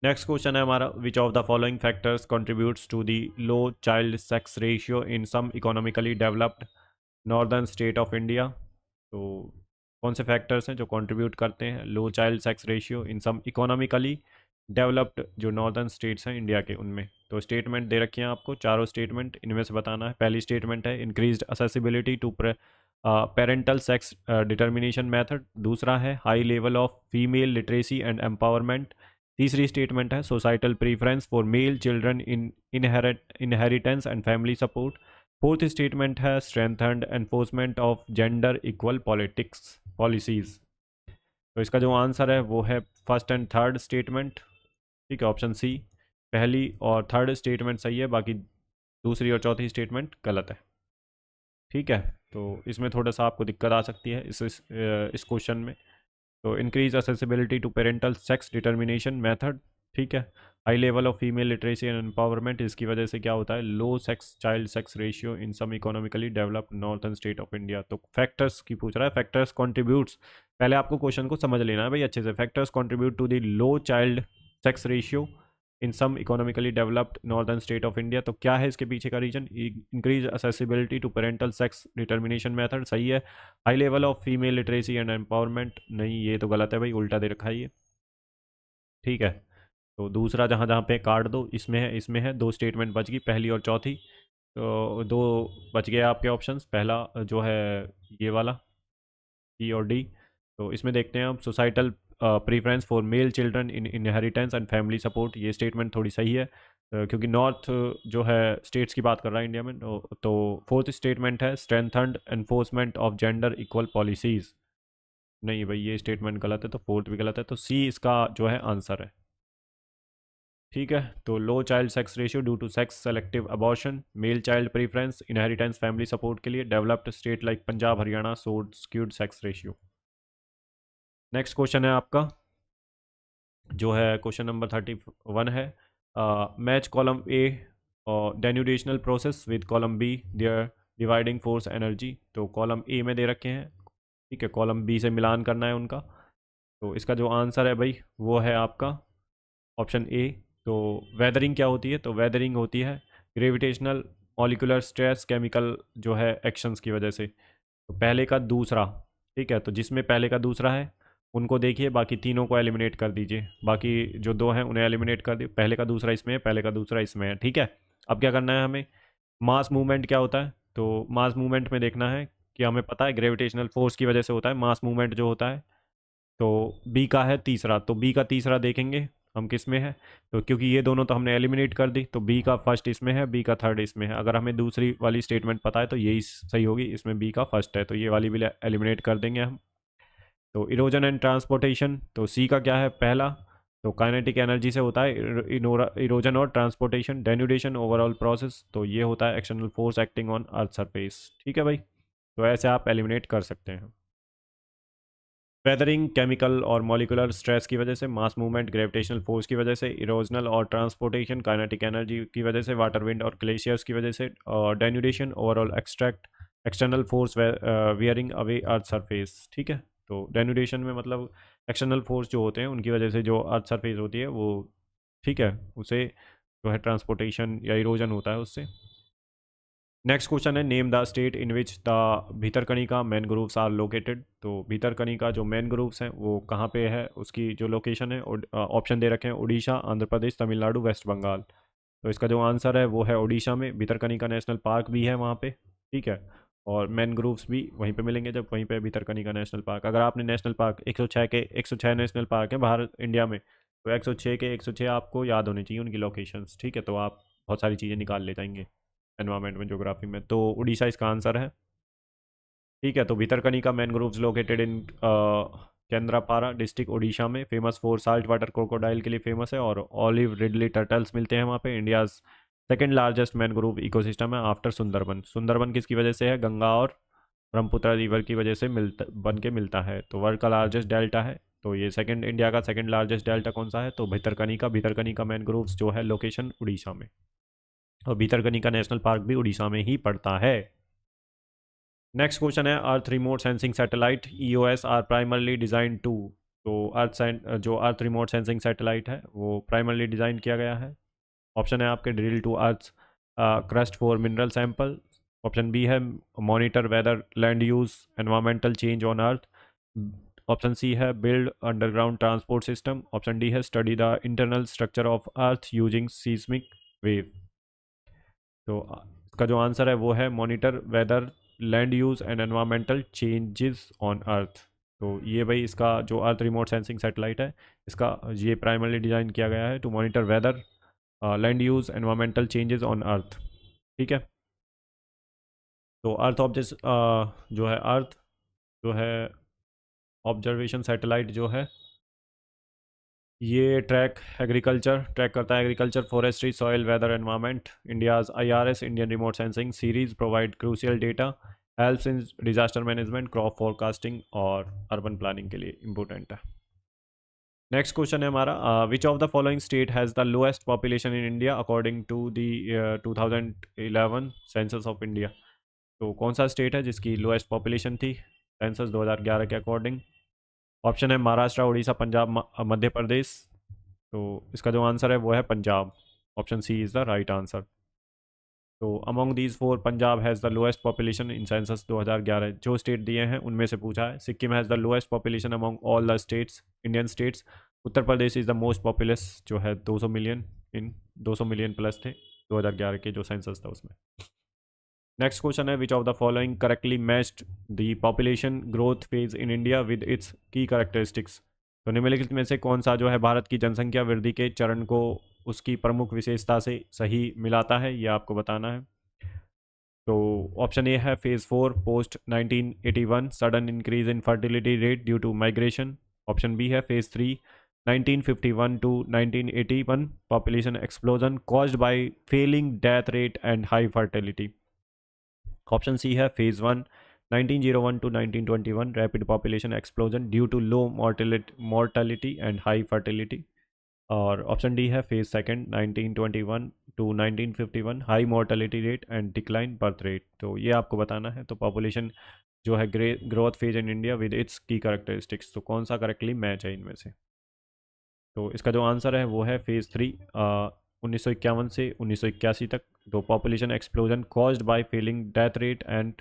Next question है हमारा, which of the following factors contributes to the low child sex ratio in some economically developed northern state of India. तो कौन से factors हैं जो contribute करते हैं low child sex ratio in some economically developed जो नॉर्दर्न स्टेट्स हैं India के, उनमें। तो स्टेटमेंट दे रखी हैं आपको, चारों स्टेटमेंट, इनमें से बताना है। पहली स्टेटमेंट है increased accessibility to parental sex determination method. दूसरा है high level of female literacy and empowerment. तीसरी स्टेटमेंट है societal preference for male children in inheritance and family support. Fourth statement है strengthened enforcement of gender equal politics policies. तो इसका जो answer है वो है फर्स्ट एंड थर्ड स्टेटमेंट, ठीक है, ऑप्शन सी। पहली और थर्ड स्टेटमेंट सही है, बाकी दूसरी और चौथी स्टेटमेंट गलत है, ठीक है। तो इसमें थोड़ा सा आपको दिक्कत आ सकती है इस क्वेश्चन में। तो increase accessibility to parental sex determination method, ठीक है। High level of female literacy and empowerment, इसकी वजह से क्या होता है, low sex child sex ratio in some economically developed northern state of India. तो फैक्टर्स की पूछ रहा है, फैक्टर्स कॉन्ट्रीब्यूट्स, पहले आपको क्वेश्चन को समझ लेना है भाई अच्छे से। Factors contribute to the low child sex ratio in some economically developed northern state of India. तो क्या है इसके पीछे का reason, increase accessibility to parental sex determination method, सही है। High level of female literacy and empowerment, नहीं ये तो गलत है भाई, उल्टा दे रखा है ये, ठीक है। तो दूसरा जहाँ जहाँ पे काट दो, इसमें है, इसमें है, दो स्टेटमेंट बच गई, पहली और चौथी। तो दो बच गए आपके ऑप्शंस, पहला जो है ये वाला सी और डी। तो इसमें देखते हैं अब, societal preference for male children in inheritance and family support, ये स्टेटमेंट थोड़ी सही है, क्योंकि नॉर्थ जो है स्टेट्स की बात कर रहा है इंडिया में। तो फोर्थ स्टेटमेंट है strengthened enforcement of gender equal policies, नहीं भाई ये स्टेटमेंट गलत है, तो फोर्थ भी गलत है, तो सी इसका जो है आंसर है, ठीक है। तो low child sex ratio due to sex selective abortion, male child preference, inheritance family support के लिए developed state like Punjab Haryana showed skewed sex ratio. Next question है आपका जो है क्वेश्चन नंबर 31 है, मैच कॉलम ए और denudational process with column B their dividing force energy. तो column A में दे रखे हैं, ठीक है, कॉलम बी से मिलान करना है उनका। तो इसका जो आंसर है भाई वो है आपका ऑप्शन ए। तो वेदरिंग क्या होती है, तो वेदरिंग होती है ग्रेविटेशनल मॉलिक्यूलर स्ट्रेस केमिकल जो है एक्शंस की वजह से। तो पहले का दूसरा, ठीक है, तो जिसमें पहले का दूसरा है उनको देखिए, बाकी तीनों को एलिमिनेट कर दीजिए, बाकी जो दो हैं उन्हें एलिमिनेट कर दिए, पहले का दूसरा इसमें है, पहले का दूसरा इसमें है, ठीक है। अब क्या करना है हमें, मास मूवमेंट क्या होता है, तो मास मूवमेंट में देखना है कि हमें पता है ग्रेविटेशनल फोर्स की वजह से होता है मास मूवमेंट जो होता है। तो बी का है तीसरा, तो बी का तीसरा देखेंगे हम किस में है, तो क्योंकि ये दोनों तो हमने एलिमिनेट कर दी, तो बी का फर्स्ट इसमें है, बी का थर्ड इसमें है। अगर हमें दूसरी वाली स्टेटमेंट पता है तो यही सही होगी, इसमें बी का फर्स्ट है, तो ये वाली भी एलिमिनेट कर देंगे हम। तो इरोजन एंड ट्रांसपोर्टेशन, तो सी का क्या है पहला, तो काइनेटिक एनर्जी से होता है इरोजन और ट्रांसपोर्टेशन। डेन्यूडेशन ओवरऑल प्रोसेस, तो ये होता है external force acting on earth surface, ठीक है भाई। तो ऐसे आप एलिमिनेट कर सकते हैं। वेदरिंग केमिकल और मॉलिकुलर स्ट्रेस की वजह से, मास मूवमेंट ग्रेविटेशनल फोर्स की वजह से, इरोजनल और ट्रांसपोर्टेशन काइनेटिक एनर्जी की वजह से, वाटर विंड और ग्लेशियर्स की वजह से, और denudation overall extract external force wearing away earth surface, ठीक है। तो डेन्यूडेशन में मतलब एक्सटर्नल फोर्स जो होते हैं उनकी वजह से जो अर्थ सरफेस होती है वो, ठीक है, उसे जो है ट्रांसपोर्टेशन या इरोजन होता है उससे। नेक्स्ट क्वेश्चन है, name the state in which the Bhitarkanika mangroves are located. तो भीतरकनिका जो मैनग्रोव्स हैं वो कहाँ पे है, उसकी जो लोकेशन है, ऑप्शन दे रखे हैं उड़ीसा, आंध्र प्रदेश, तमिलनाडु, वेस्ट बंगाल। तो इसका जो आंसर है वो है उड़ीसा में, भीतरकनिका नेशनल पार्क भी है वहाँ पे, ठीक है, और मैनग्रोव्स भी वहीं पे मिलेंगे जब वहीं पे भीतरकनिका नेशनल पार्क। अगर आपने नेशनल पार्क 106 के 106 नेशनल पार्क है बाहर इंडिया में, तो 106 के 106 आपको याद होनी चाहिए उनकी लोकेशंस, ठीक है, तो आप बहुत सारी चीज़ें निकाल ले जाएंगे एनवायरमेंट में, ज्योग्राफी में। तो उड़ीसा इसका आंसर है, ठीक है। तो Bhitarkanika mangroves located in Kendrapara district Orissa में, famous for salt water crocodile के लिए फेमस है, और ऑलिव रिडली टर्टल्स मिलते हैं वहाँ पे। India's second largest mangrove ecosystem है आफ्टर सुंदरबन। सुंदरबन किसकी वजह से है, गंगा और ब्रह्मपुत्र रिवर की वजह से मिलता बन के मिलता है। तो वर्ल्ड का लार्जेस्ट डेल्टा है, तो ये सेकंड, इंडिया का सेकंड लार्जेस्ट डेल्टा कौन सा है, तो भितरकनिका। भितरकनिका मैनग्रोव्स जो है लोकेशन उड़ीसा में, और भितरकनिका नेशनल पार्क भी उड़ीसा में ही पड़ता है। नेक्स्ट क्वेश्चन है, earth remote sensing satellite EOS are primarily design to. तो जो अर्थ रिमोट सेंसिंग सैटेलाइट है वो प्राइमरली डिज़ाइन किया गया है। ऑप्शन है आपके, drill to earth crust for mineral sample. Option B है monitor weather land use environmental change on earth. Option सी है build underground transport system. Option D है study the internal structure of earth using seismic wave. तो इसका जो answer है वो है monitor weather land use and environmental changes on earth. तो ये भाई इसका जो अर्थ रिमोट सेंसिंग सैटेलाइट है, इसका ये प्राइमरली डिज़ाइन किया गया है to monitor weather land use environmental changes on earth, ठीक है। तो अर्थ ऑब्जेक्ट जो है अर्थ जो है ऑब्जर्वेशन सैटेलाइट जो है, ये ट्रैक करता है agriculture, forestry, soil, weather, environment. India's IRS Indian remote sensing series provide crucial data, helps in disaster management, crop forecasting और अर्बन प्लानिंग के लिए इम्पोर्टेंट है। नेक्स्ट क्वेश्चन है हमारा, which of the following state has the lowest population in India according to the 2011 census of India. तो कौन सा state है जिसकी लोएस्ट पॉपुलेशन थी सेंसस 2011 के अकॉर्डिंग? ऑप्शन है महाराष्ट्र, उड़ीसा, पंजाब, मध्य प्रदेश। तो इसका जो आंसर है वो है Punjab. Option C is the right answer. तो among these four Punjab has the lowest population in census 2011। जो स्टेट दिए हैं उनमें से पूछा है। Sikkim has the lowest population among all the states, Indian states. Uttar Pradesh is the most populous, जो है 200 मिलियन, इन 200 मिलियन प्लस थे 2011 के जो सेंसस था उसमें। नेक्स्ट क्वेश्चन है, which of the following correctly matched the population growth phase in India with its की characteristics. तो निम्नलिखित में से कौन सा जो है भारत की जनसंख्या वृद्धि के चरण को उसकी प्रमुख विशेषता से सही मिलाता है, ये आपको बताना है। तो ऑप्शन ए है phase 4 post 1981 sudden increase in fertility rate due to migration. Option B है phase 3 1951 to 1981 population explosion caused by Fehling death rate and high fertility. Option सी है phase 1 1901 to 1921 rapid population explosion due to low mortality and high fertility. और option D है phase second 1921 to 1951 high mortality rate and decline birth rate. तो ये आपको बताना है। तो population जो है growth phase in India with its की कैरेक्टरिस्टिक्स, तो कौन सा करेक्टली मैच है इनमें से? तो इसका जो आंसर है वो है फेज़ 3 1951 से 1981 तक। तो population explosion caused by Fehling death rate and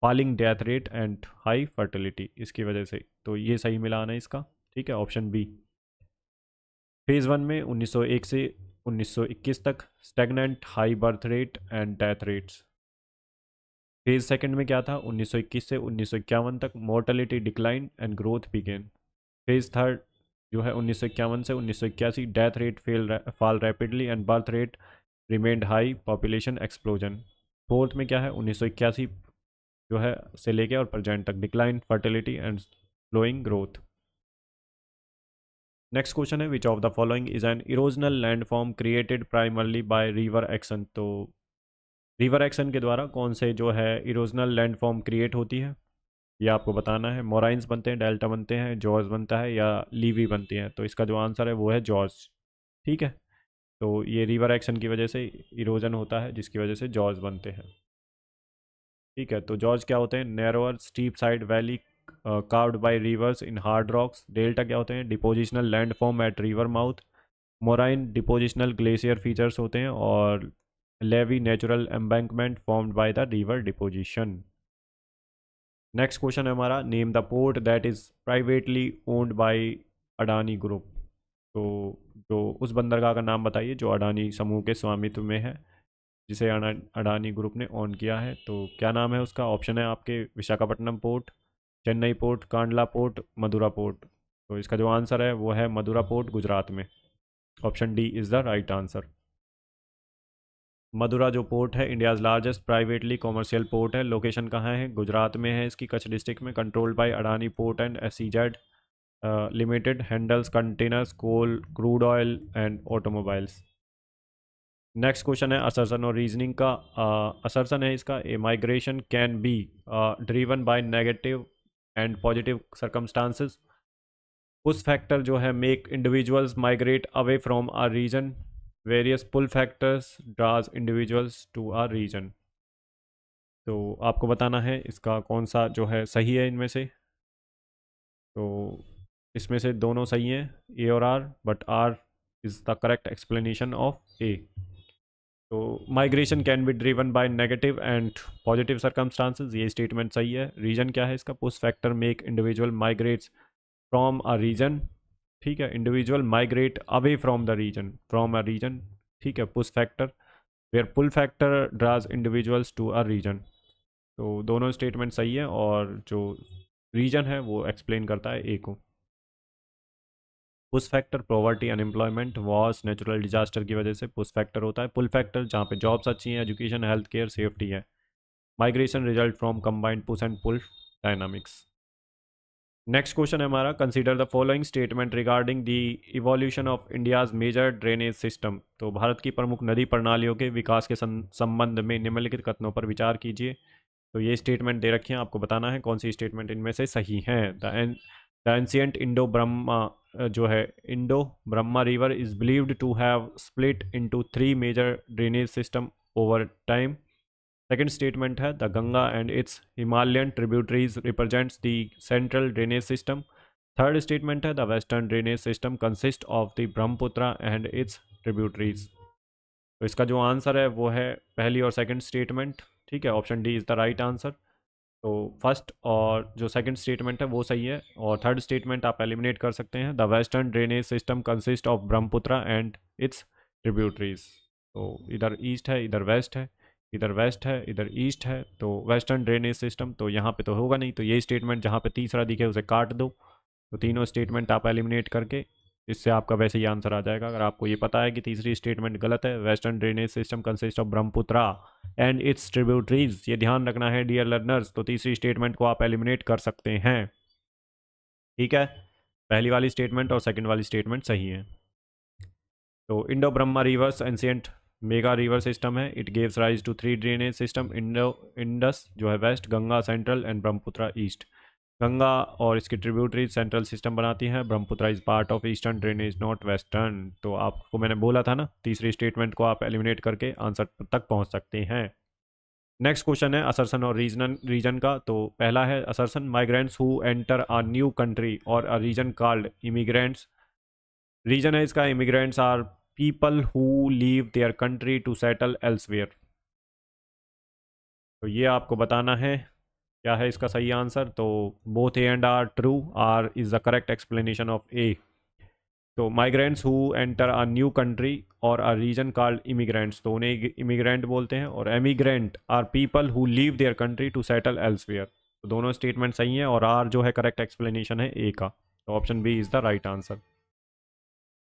falling death rate and high fertility, इसकी वजह से। तो ये सही मिलान है इसका, ठीक है, ऑप्शन बी। फेज़ 1 में 1901 से 1921 तक stagnant high birth rate and death rates. Phase second में क्या था, 1921 से 1951 तक mortality decline and growth began. Phase third जो है 1951 से 1981 death rate fall rapidly and birth rate remained high population explosion. Fourth में क्या है, 1981 जो है से लेके और प्रेजेंट तक decline fertility and slowing growth. Next question है, which of the following is an erosional landform created primarily by river action. तो रिवर एक्शन के द्वारा कौन से जो है इरोजनल लैंडफॉर्म क्रिएट होती है, ये आपको बताना है। मोराइंस बनते हैं, डेल्टा बनते हैं, जॉर्ज बनता है या लीवी बनती है। तो इसका जो आंसर है वो है जॉर्ज, ठीक है। तो ये रिवर एक्शन की वजह से इरोजन होता है जिसकी वजह से जॉर्ज बनते हैं, ठीक है। तो जॉर्ज क्या होते हैं, narrower steep side valley carved by rivers in hard rocks. Delta क्या होते हैं, depositional land form at river mouth. Moraine depositional glacier features होते हैं। और levee natural embankment formed by the river deposition. Next question है हमारा, name the port that is privately owned by Adani group. तो जो उस बंदरगाह का नाम बताइए जो अडानी समूह के स्वामित्व में है, जिसे अडानी ग्रुप ने ओन किया है। तो क्या नाम है उसका? ऑप्शन है आपके Visakhapatnam port, Chennai port, Kandla port, Madura port. तो इसका जो आंसर है वो है मदुरा पोर्ट, गुजरात में। Option D is the right answer. Madura जो पोर्ट है India's largest privately commercial port है। लोकेशन कहाँ है? गुजरात में है इसकी, कच्छ डिस्ट्रिक्ट में। Controlled by Adani port and SEZ limited, handles containers, coal, crude oil and automobiles. Next question है असर्सन और रीजनिंग का। असर्सन है इसका, A migration can be driven by negative and positive circumstances. Push factor जो है make individuals migrate away from our region. Various pull factors draws individuals to our region. तो आपको बताना है इसका कौन सा जो है सही है इनमें से। तो इसमें से दोनों सही हैं, ए और R, but R is the correct explanation of A. तो migration can be driven by negative and positive circumstances, ये स्टेटमेंट सही है। रीजन क्या है इसका? Push factor make individual migrates from a region, ठीक है। Individual migrate away from the region, from a region, ठीक है, push factor. Where pull factor draws individuals to a region. तो दोनों स्टेटमेंट सही है और जो रीजन है वो एक्सप्लेन करता है ए को। Push factor poverty unemployment wars natural disaster की वजह से पुश फैक्टर होता है। पुल फैक्टर जहाँ पे जॉब्स अच्छी हैं, एजुकेशन, हेल्थ केयर, सेफ्टी है। Migration result from combined push and pull dynamics. Next question है हमारा, consider the following statement regarding the evolution of India's major drainage system. तो भारत की प्रमुख नदी प्रणालियों के विकास के संबंध में निम्नलिखित कथनों पर विचार कीजिए। तो ये स्टेटमेंट दे रखी हैं, आपको बताना है कौन सी स्टेटमेंट इनमें से सही है। द एंशियंट इंडो ब्रह्मा जो है Indo Brahma river is believed to have split into 3 major drainage system over time. Second statement है the Ganga and its Himalayan tributaries represents the central drainage system. Third statement है the western drainage system consist of the Brahmaputra and its tributaries. तो इसका जो answer है वो है पहली और सेकंड स्टेटमेंट। ठीक है, option D is the right answer. तो फर्स्ट और जो सेकंड स्टेटमेंट है वो सही है, और थर्ड स्टेटमेंट आप एलिमिनेट कर सकते हैं। The western drainage system consist of Brahmaputra and its tributaries. तो इधर ईस्ट है, इधर वेस्ट है, इधर वेस्ट है, इधर ईस्ट है, तो वेस्टर्न ड्रेनेज सिस्टम तो यहाँ पे तो होगा नहीं। तो ये स्टेटमेंट जहाँ पे तीसरा दिखे उसे काट दो। तो तीनों स्टेटमेंट आप एलिमिनेट करके इससे आपका वैसे ही आंसर आ जाएगा। अगर आपको ये पता है कि तीसरी स्टेटमेंट गलत है, western drainage system consist of Brahmaputra and its tributaries, ये ध्यान रखना है डियर लर्नर्स, तो तीसरी स्टेटमेंट को आप एलिमिनेट कर सकते हैं। ठीक है, पहली वाली स्टेटमेंट और सेकंड वाली स्टेटमेंट सही है। तो Indo Brahma rivers ancient mega river system है। It gives rise to 3 drainage system, Indus जो है west, Ganga central and Brahmaputra east. Ganga और इसकी ट्रिब्यूटरीज सेंट्रल सिस्टम बनाती हैं। Brahmaputra is part of eastern drainage not western. तो आपको मैंने बोला था ना, तीसरी स्टेटमेंट को आप एलिमिनेट करके आंसर तक पहुंच सकते हैं। नेक्स्ट क्वेश्चन है असर्सन और रीजन का। तो पहला है assertion, migrants who enter a new country और a region called immigrants. Reason है इसका immigrants are people who leave their country to settle elsewhere. तो ये आपको बताना है क्या है इसका सही आंसर। तो both A and R true, R is the correct explanation of A. तो migrants who enter a new country और अ रीजन कॉल्ड इमिग्रेंट्स, तो उन्हें इमिग्रेंट बोलते हैं। और emigrant are people who leave their country to settle elsewhere. तो दोनों statement सही हैं, और आर जो है करेक्ट एक्सप्लेनेशन है ए का। तो option B is the right answer.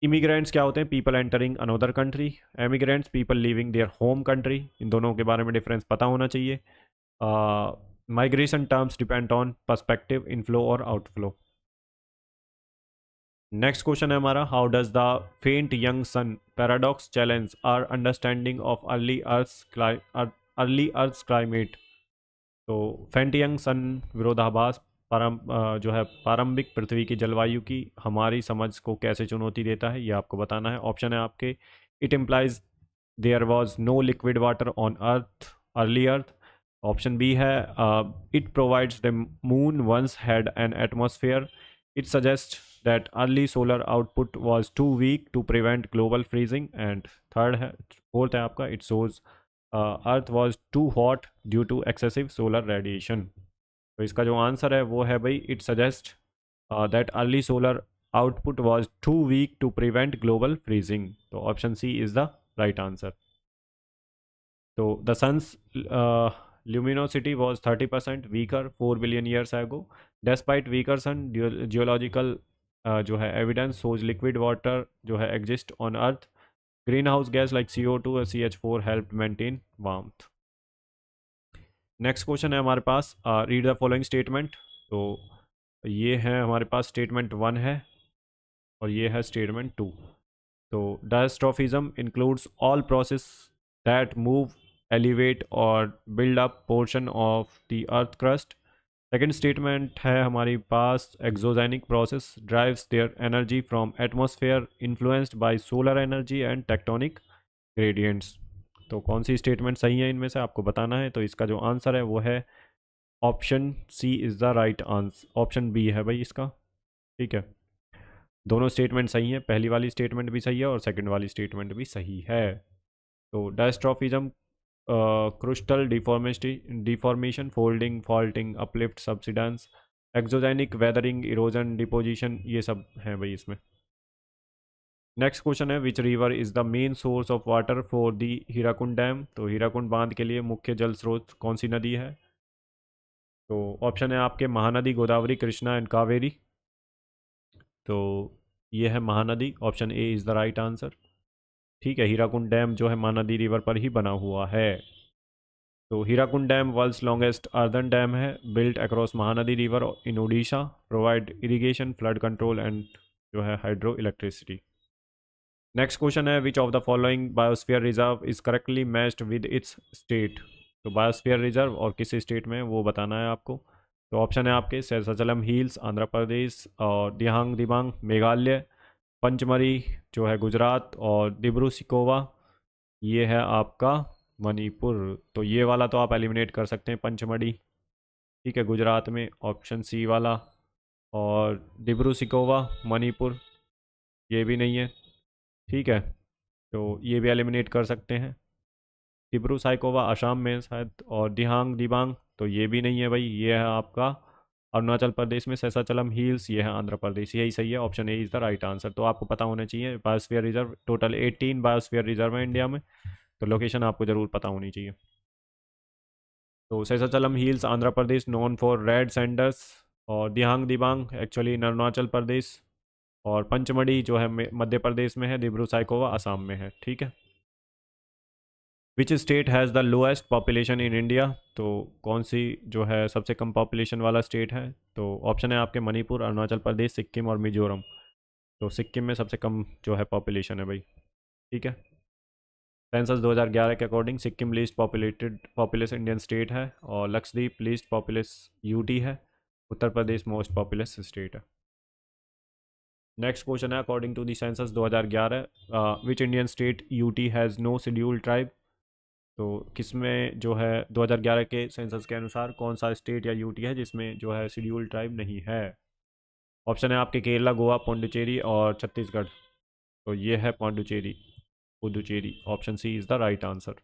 Immigrants क्या होते हैं? People entering another country. Emigrants people living their home country. इन दोनों के बारे में डिफरेंस पता होना चाहिए। Migration terms depend on perspective, inflow और आउटफ्लो। नेक्स्ट क्वेश्चन है हमारा, how does the faint young sun paradox challenge our understanding of early earth climate. तो फेंट यंग सन विरोधाभास जो है प्रारंभिक पृथ्वी की जलवायु की हमारी समझ को कैसे चुनौती देता है, ये आपको बताना है। ऑप्शन है आपके, it implies there was no liquid water on earth early earth. Option B है, it provides the moon once had an atmosphere. It suggest that early solar output was too weak to prevent global freezing. And fourth है आपका, it shows earth was too hot due to excessive solar radiation. तो इसका जो answer है वो है भाई, it suggest that early solar output was too weak to prevent global freezing. तो option C is the right answer. तो the sun's luminosity was 30% weaker 4 billion years ago. Despite weaker sun, geological जो है evidence shows liquid water जो है exist on earth. Greenhouse gas like CO2 और CH4 helped maintain warmth. Next question है हमारे पास, read the following statement. तो ये है हमारे पास स्टेटमेंट 1 है और ये है स्टेटमेंट 2। तो diastrophism includes all process that move, elevate और build up portion of the earth crust. Second statement है हमारे पास, exogenic process drives their energy from atmosphere influenced by solar energy and tectonic gradients. तो कौन सी statement सही है इनमें से आपको बताना है। तो इसका जो आंसर है वो है option C is the right answer. Option B है भाई इसका। ठीक है, दोनों स्टेटमेंट सही हैं, पहली वाली स्टेटमेंट भी सही है और सेकंड वाली स्टेटमेंट भी सही है। तो diastrophism crystal deformation, folding, faulting, uplift, subsidence, exogenic, weathering, erosion, deposition, ये सब हैं भाई इसमें। नेक्स्ट क्वेश्चन है, which river is the main source of water for the Hirakud dam. तो हीराकुंड बांध के लिए मुख्य जल स्रोत कौन सी नदी है। तो ऑप्शन है आपके, महानदी, गोदावरी, कृष्णा एंड कावेरी। तो ये है Mahanadi, option A is the right answer. ठीक है, हीराकुंड डैम जो है महानदी रिवर पर ही बना हुआ है। तो Hirakud dam world's longest earthen dam है, built across Mahanadi river in Odisha, provide irrigation, flood control and जो है हाइड्रो इलेक्ट्रिसिटी। नेक्स्ट क्वेश्चन है, which of the following biosphere reserve is correctly matched with its state. तो बायोस्फीयर रिजर्व और किस state में वो बताना है आपको। तो ऑप्शन है आपके शेषाचलम हिल्स आंध्र प्रदेश, और दिहांग दिबांग मेघालय, पंचमरी जो है गुजरात, और डिब्रू सिकोवा ये है आपका मणिपुर। तो ये वाला तो आप एलिमिनेट कर सकते हैं, पंचमढ़ी, ठीक है, गुजरात में, ऑप्शन सी वाला। और डिब्रू सिकोवा मणिपुर ये भी नहीं है, ठीक है, तो ये भी एलिमिनेट कर सकते हैं। डिब्रू साइकोवा असम में है शायद, और दिहांग दिबांग तो ये भी नहीं है भाई, ये है आपका अरुणाचल प्रदेश में। शेषाचलम हिल्स ये है आंध्र प्रदेश, यही सही है, option A is the right answer. तो आपको पता होना चाहिए, biosphere reserve total 18 biosphere reserve है इंडिया में, तो लोकेशन आपको ज़रूर पता होनी चाहिए। तो Seshachalam hills Andhra Pradesh known for red Sanders, और दिहांग दिबांग एक्चुअली अरुणाचल प्रदेश, और पंचमढ़ी जो है मध्य प्रदेश में है, डिब्रू साइकोवा असम में है, ठीक है। Which state has the lowest population in India, तो कौन सी जो है सबसे कम पॉपुलेशन वाला स्टेट है? तो ऑप्शन है आपके मणिपुर, अरुणाचल प्रदेश, सिक्किम और मिजोरम। तो सिक्किम में सबसे कम जो है पॉपुलेशन है भाई, ठीक है। सेंसस 2011 के according Sikkim least populated populous Indian state है, और लक्षद्वीप लीस्ट पॉपुलस यूटी है, Uttar Pradesh most populous state है। नेक्स्ट क्वेश्चन है, according to the census 2011 which Indian state UT has no scheduled tribe, तो किसमें जो है 2011 के सेंसस के अनुसार कौन सा स्टेट या यूटी है जिसमें जो है शेड्यूल्ड ट्राइब नहीं है? ऑप्शन है आपके केरला, गोवा, पौंडुचेरी और छत्तीसगढ़। तो ये है Pondicherry, Puducherry, option C is the right answer.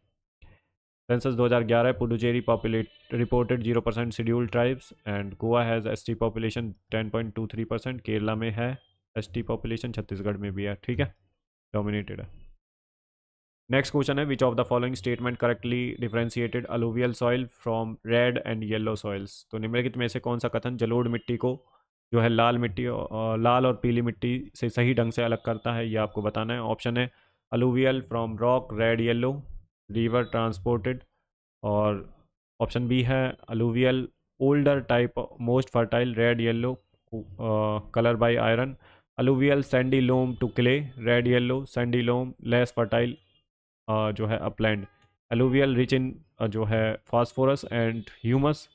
Census 2011 Puducherry populate reported 0% scheduled tribes, and Goa has ST population 10.23%, Kerala में है एसटी पॉपुलेशन, छत्तीसगढ़ में भी है, ठीक है, डोमिनेटेड है। नेक्स्ट क्वेश्चन है, which of the following statement correctly differentiated alluvial soil from red and yellow soils, तो निम्नलिखित में से कौन सा कथन जलोढ़ मिट्टी को जो है लाल मिट्टी लाल और पीली मिट्टी से सही ढंग से अलग करता है, ये आपको बताना है। ऑप्शन है alluvial from rock red yellow, river transported, और ऑप्शन बी है alluvial older type most fertile red yellow colour by iron, alluvial sandy loam to clay red yellow sandy loam less fertile जो है upland, alluvial rich in जो है phosphorus and humus,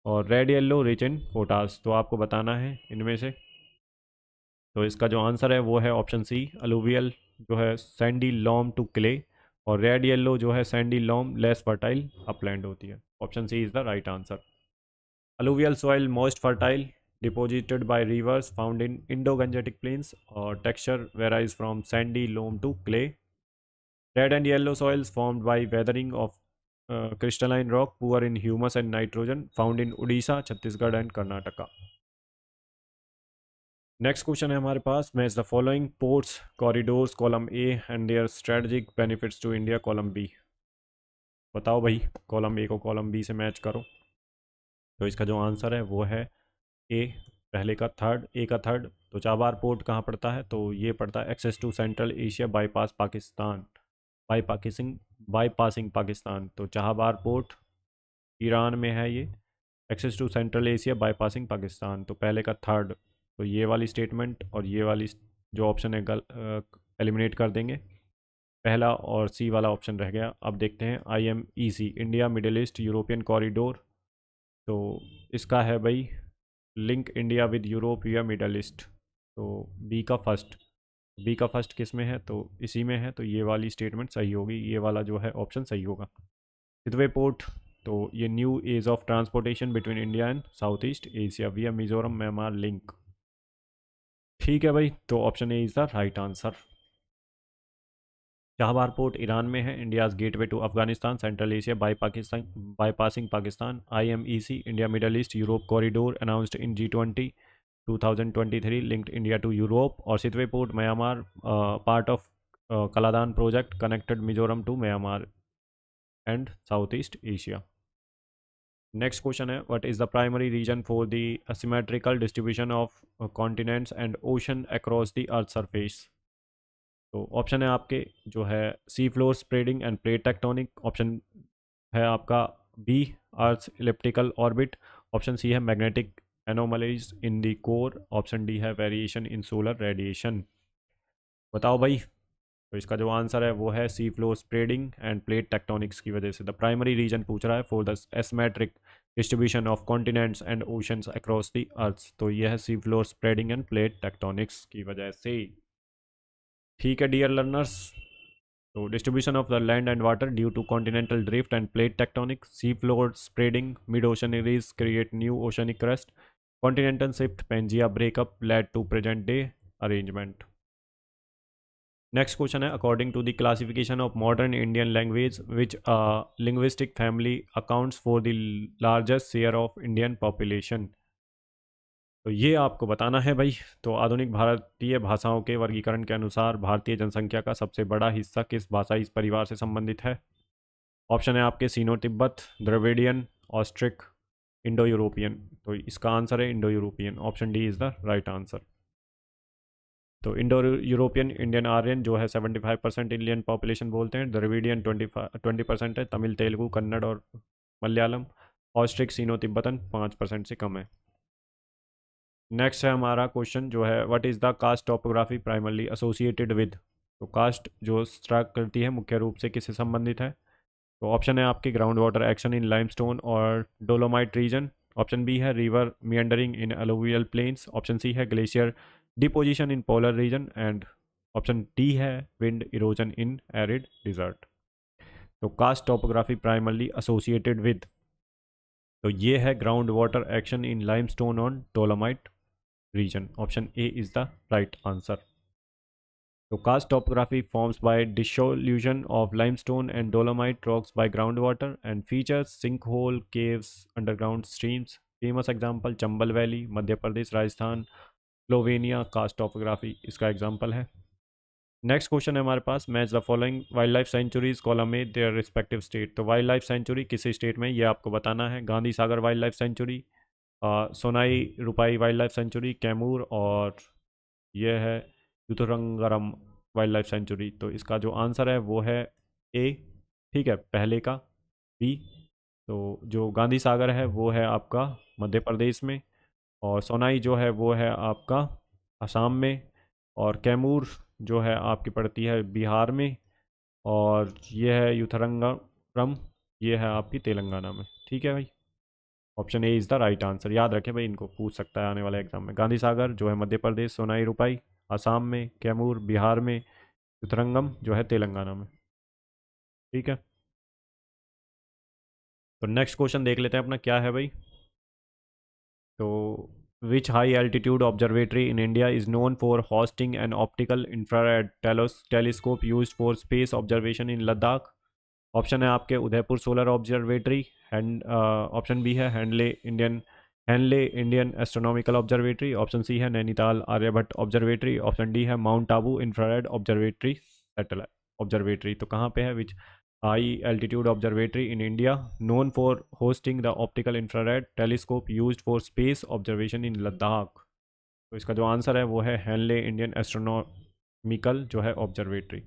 और red yellow rich in potash. तो आपको बताना है इनमें से, तो इसका जो आंसर है वो है ऑप्शन सी अलूवियल जो है सैंडी लॉम टू क्ले, और रेड येलो जो है sandy loam less fertile upland होती है, option C is the right answer. Alluvial soil most fertile deposited by rivers found in Indo Gangetic plains, और texture varies from sandy loam to clay. Red and yellow soils formed by weathering of crystalline rock poor in humus and nitrogen found in Odisha, Chhattisgarh and Karnataka. Next question है हमारे पास, match the following ports corridors column A and their strategic benefits to India column B. बताओ भाई, column A को column B से match करो। तो इसका जो आंसर है वो है ए, पहले का थर्ड, ए का थर्ड। तो चाबार पोर्ट कहाँ पड़ता है? तो ये पड़ता है access to Central Asia bypass Pakistan, bypassing Pakistan. तो चाहबार पोर्ट ईरान में है ये, access to Central Asia bypassing Pakistan, तो पहले का थर्ड। तो ये वाली स्टेटमेंट और ये वाली जो ऑप्शन है एलिमिनेट कर देंगे, पहला और सी वाला ऑप्शन रह गया। अब देखते हैं IMEC, India middle east European corridor, तो इसका है भाई लिंक इंडिया विद यूरोप या मिडल ईस्ट। तो बी का फर्स्ट किस में है? तो इसी में है, तो ये वाली स्टेटमेंट सही होगी, ये वाला जो है ऑप्शन सही होगा। सितवे पोर्ट, तो ये new age of transportation between India and south east Asia via Mizoram Myanmar link, ठीक है भाई, तो option A is the right answer. Chabahar port Iran में है, India's gateway to Afghanistan central Asia bypassing Pakistan. IMEC India middle east Europe corridor announced in G20 2023 linked India to Europe. और Sittwe port Myanmar part of Kaladan project connected Mizoram to Myanmar and south east Asia. Next question है, what is the primary reason for the asymmetrical distribution of continents and ocean across the earth surface. तो option है आपके जो है sea floor spreading and plate tectonic, option है आपका B earth elliptical orbit, option सी है magnetic anomalies in the core, option D है variation in solar radiation. बताओ भाई, तो इसका जो आंसर है वो है sea floor spreading and plate tectonics की वजह से। द प्राइमरी रीजन पूछ रहा है for the asymmetric distribution of continents and oceans across the earth, तो यह है sea floor spreading and plate tectonics की वजह से। ठीक है डियर लर्नर्स, तो distribution of the land and water due to continental drift and plate tectonic, sea floor spreading, mid ocean ridge create new oceanic crust, continental shift, Pangaea breakup led to present day arrangement. Next question है, according to the classification of modern Indian language which linguistic family accounts for the largest share of Indian population, तो ये आपको बताना है भाई। तो आधुनिक भारतीय भाषाओं के वर्गीकरण के अनुसार भारतीय जनसंख्या का सबसे बड़ा हिस्सा किस भाषाई परिवार से संबंधित है? ऑप्शन है आपके Sino Tibet, Dravidian, Austric, Indo European, तो इसका आंसर है Indo European, option D is the right answer. तो इंडो यूरोपियन इंडियन आर्यन जो है 75% इंडियन पॉपुलेशन बोलते हैं, द्रविडियन 20% है, तमिल तेलुगु कन्नड़ और मलयालम, ऑस्ट्रिक सीनो तिब्बतन 5% से कम है। नेक्स्ट है हमारा क्वेश्चन जो है, what is the cast topography primarily associated with, तो कास्ट जो स्ट्रक करती है मुख्य रूप से किससे संबंधित है? तो ऑप्शन है आपके ground water action in limestone और डोलोमाइट रीजन, ऑप्शन बी है river meandering in alluvial plains, option सी है glacier deposition in polar region, and option D है wind erosion in arid desert. तो karst topography primarily associated with, तो ये है ground water action in limestone on dolomite region, option A is the right answer. So karst topography forms by dissolution of limestone and dolomite rocks by groundwater and features sinkhole caves, underground streams. Famous example Chambal valley, Madhya Pradesh, Rajasthan, Slovenia, karst topography इसका example है। Next question है हमारे पास, match the following wild life sanctuaries column में their respective state, तो wild life sanctuary किस state में ये आपको बताना है। Gandhi Sagar wild life sanctuary, Sonai Rupai wild life century, Kaimur, और यह है युथरंगरम वाइल्ड लाइफ सेंचुरी, तो इसका जो आंसर है वो है ए, ठीक है, पहले का बी। तो जो गांधी सागर है वो है आपका मध्य प्रदेश में, और सोनाई जो है वो है आपका असम में, और कैमूर जो है आपकी पड़ती है बिहार में, और ये है युथरंगरम, ये है आपकी तेलंगाना में। ठीक है भाई, option A is the right answer, याद रखें भाई, इनको पूछ सकता है आने वाले एग्जाम में। गांधी सागर जो है मध्य प्रदेश, सोनाई रुपाई आसाम में, कैमूर बिहार में, चित्रंगम जो है तेलंगाना में। ठीक है, तो नेक्स्ट क्वेश्चन देख लेते हैं अपना क्या है भाई। तो which high altitude observatory in India is known for hosting an optical infrared telescope use for space observation in Ladakh, option है आपके Udaipur solar observatory, and option B है Hanle Indian astronomical observatory, option सी है Nainital Aryabhatta observatory, option D है mount Abu infrared observatory satellite observatory, तो कहाँ पे है which high altitude observatory in India known for hosting the optical infrared telescope used for space observation in Ladakh, तो इसका जो आंसर है वो है हैंडले इंडियन एस्ट्रोनॉमिकल जो है ऑब्जर्वेटरी।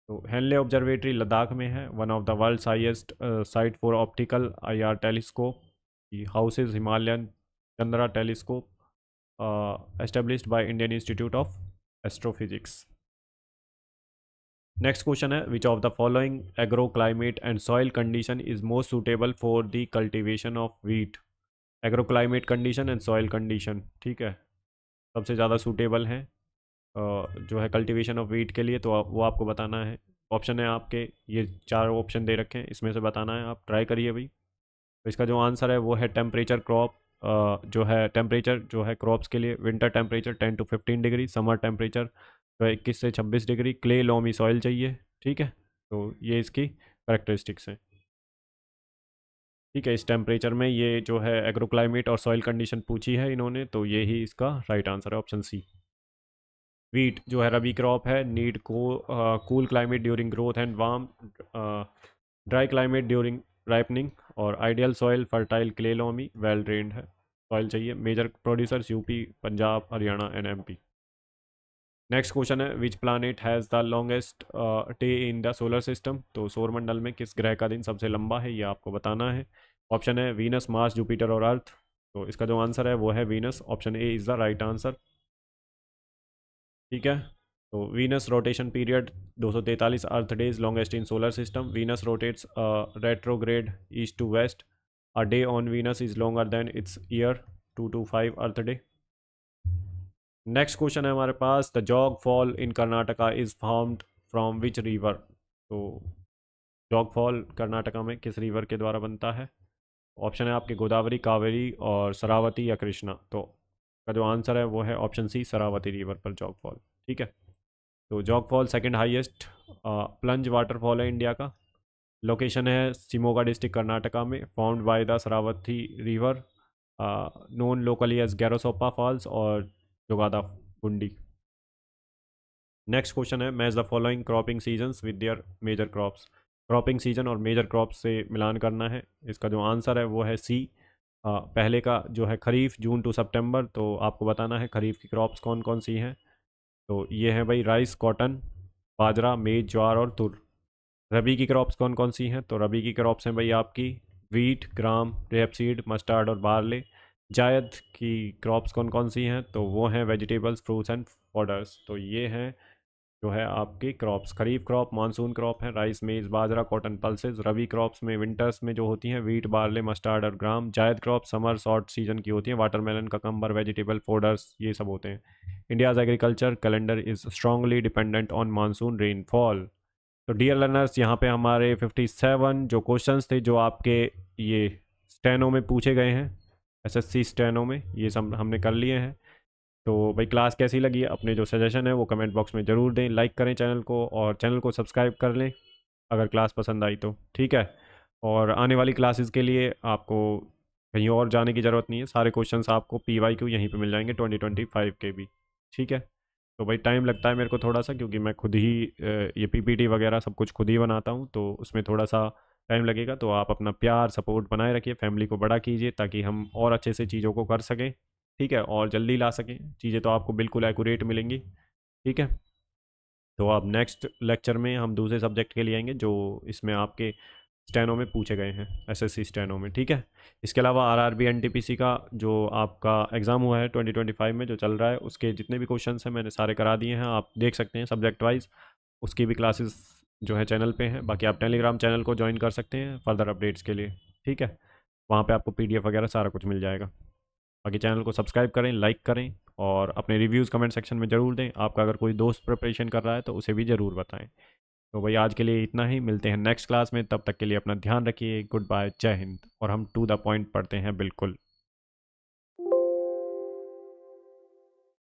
तो हेनले ऑब्जर्वेटरी लद्दाख में है, one of the world's highest site for optical IR telescope, houses Himalayan Chandra telescope established by Indian institute of astrophysics. Next question है, which of the following agro climate and soil condition is most suitable for the cultivation of wheat, agro climate condition and soil condition, ठीक है, सबसे ज़्यादा suitable है जो है cultivation of wheat के लिए, तो वो आपको बताना है। ऑप्शन है आपके ये चार ऑप्शन दे रखे हैं, इसमें से बताना है, आप ट्राई करिए भाई। तो इसका जो आंसर है वो है टेम्परेचर क्रॉप, जो है टेम्परेचर जो है क्रॉप्स के लिए, winter temperature 10 to 15 degree, summer temperature जो है 21 से 26 डिग्री, क्ले लॉमी सॉइल चाहिए, ठीक है, तो ये इसकी करेक्टरिस्टिक्स हैं। ठीक है, इस टेम्परेचर में ये जो है एग्रो क्लाइमेट और सॉइल कंडीशन पूछी है इन्होंने, तो ये ही इसका राइट आंसर है, ऑप्शन सी। वीट जो है रबी क्रॉप है, नीड को cool climate during growth and warm dry climate during ripening, और ideal soil fertile clay loamy well drained है सॉइल चाहिए। Major producers UP, Punjab, Haryana and MP. Next question है, which planet has the longest day in the solar system, तो सौरमंडल में किस ग्रह का दिन सबसे लंबा है ये आपको बताना है। ऑप्शन है वीनस, मार्स, जुपिटर और अर्थ, तो इसका जो आंसर है वो है Venus, option A is the right answer. ठीक है, तो Venus rotation period 243 earth days, longest in solar system, Venus rotates retrograde east to west, A day on Venus is longer than its year, 225 Earth day. Next question है हमारे पास, the Jog fall in Karnataka is formed from which river. तो Jog fall Karnataka में किस river के द्वारा बनता है? ऑप्शन है आपके गोदावरी, कावेरी और सरावती या कृष्णा। तो का जो आंसर है वो है ऑप्शन सी, सरावती रिवर पर जॉग फॉल। ठीक है, तो Jog fall second highest plunge waterfall है इंडिया का। लोकेशन है शिमोगा डिस्ट्रिक्ट कर्नाटका में, found by the Sharavati river, known locally as Gerosoppa falls और जोगादा गुंडी। नेक्स्ट क्वेश्चन है, match the following cropping seasons with their major crops. Cropping season और मेजर क्रॉप्स से मिलान करना है। इसका जो आंसर है वो है सी, पहले का जो है खरीफ, जून टू सितंबर। तो आपको बताना है खरीफ की क्रॉप्स कौन कौन सी हैं। तो ये है भाई राइस, कॉटन, बाजरा, मेज, ज्वार और तुर। रबी की क्रॉप्स कौन कौन सी हैं? तो रबी की क्रॉप्स हैं भाई आपकी वीट, ग्राम, रेपसीड, मस्टर्ड और बार्ले। जायद की क्रॉप्स कौन कौन सी हैं? तो वो हैं वेजिटेबल्स, फ्रूट्स एंड फॉडर्स। तो ये हैं जो है आपकी क्रॉप्स। खरीफ क्रॉप मानसून क्रॉप है, राइस, मेज, बाजरा, कॉटन, पल्सेस। रबी क्रॉप्स में विंटर्स में जो होती हैं वीट, बार्ले, मस्टर्ड और ग्राम। जायद क्रॉप समर शॉर्ट सीजन की होती हैं, वाटरमेलन, ककम्बर, वेजिटेबल, फोडर्स, ये सब होते हैं। India's agriculture calendar is strongly dependent on monsoon rainfall. तो डियर लर्नर्स, यहाँ पे हमारे 57 जो क्वेश्चंस थे जो आपके ये स्टेनो में पूछे गए हैं, एसएससी स्टेनो में, ये सब हमने कर लिए हैं। तो भाई क्लास कैसी लगी, अपने जो सजेशन है वो कमेंट बॉक्स में ज़रूर दें। लाइक करें चैनल को और चैनल को सब्सक्राइब कर लें अगर क्लास पसंद आई तो। ठीक है, और आने वाली क्लासेस के लिए आपको कहीं और जाने की ज़रूरत नहीं है, सारे क्वेश्चंस आपको PYQ यहीं पे मिल जाएंगे 2025 के भी। ठीक है, तो भाई टाइम लगता है मेरे को थोड़ा सा, क्योंकि मैं खुद ही ये PPT वगैरह सब कुछ खुद ही बनाता हूँ, तो उसमें थोड़ा सा टाइम लगेगा। तो आप अपना प्यार सपोर्ट बनाए रखिए, फैमिली को बड़ा कीजिए ताकि हम और अच्छे से चीज़ों को कर सकें। ठीक है, और जल्दी ला सकें चीज़ें, तो आपको बिल्कुल एक्यूरेट मिलेंगी। ठीक है, तो अब नेक्स्ट लेक्चर में हम दूसरे सब्जेक्ट के लिए आएंगे जो इसमें आपके स्टेनो में पूछे गए हैं, एसएससी स्टेनो में। ठीक है, इसके अलावा आरआरबी एनटीपीसी का जो आपका एग्ज़ाम हुआ है 2025 में जो चल रहा है, उसके जितने भी क्वेश्चन हैं मैंने सारे करा दिए हैं, आप देख सकते हैं सब्जेक्ट वाइज। उसकी भी क्लासेस जो है चैनल पे हैं। बाकी आप टेलीग्राम चैनल को ज्वाइन कर सकते हैं फर्दर अपडेट्स के लिए। ठीक है, वहाँ पे आपको PDF वगैरह सारा कुछ मिल जाएगा। बाकी चैनल को सब्सक्राइब करें, लाइक करें और अपने रिव्यूज़ कमेंट सेक्शन में ज़रूर दें। आपका अगर कोई दोस्त प्रिपरेशन कर रहा है तो उसे भी ज़रूर बताएं। तो भाई आज के लिए इतना ही, मिलते हैं नेक्स्ट क्लास में। तब तक के लिए अपना ध्यान रखिए, गुड बाय, जय हिंद। और हम टू द पॉइंट पढ़ते हैं बिल्कुल।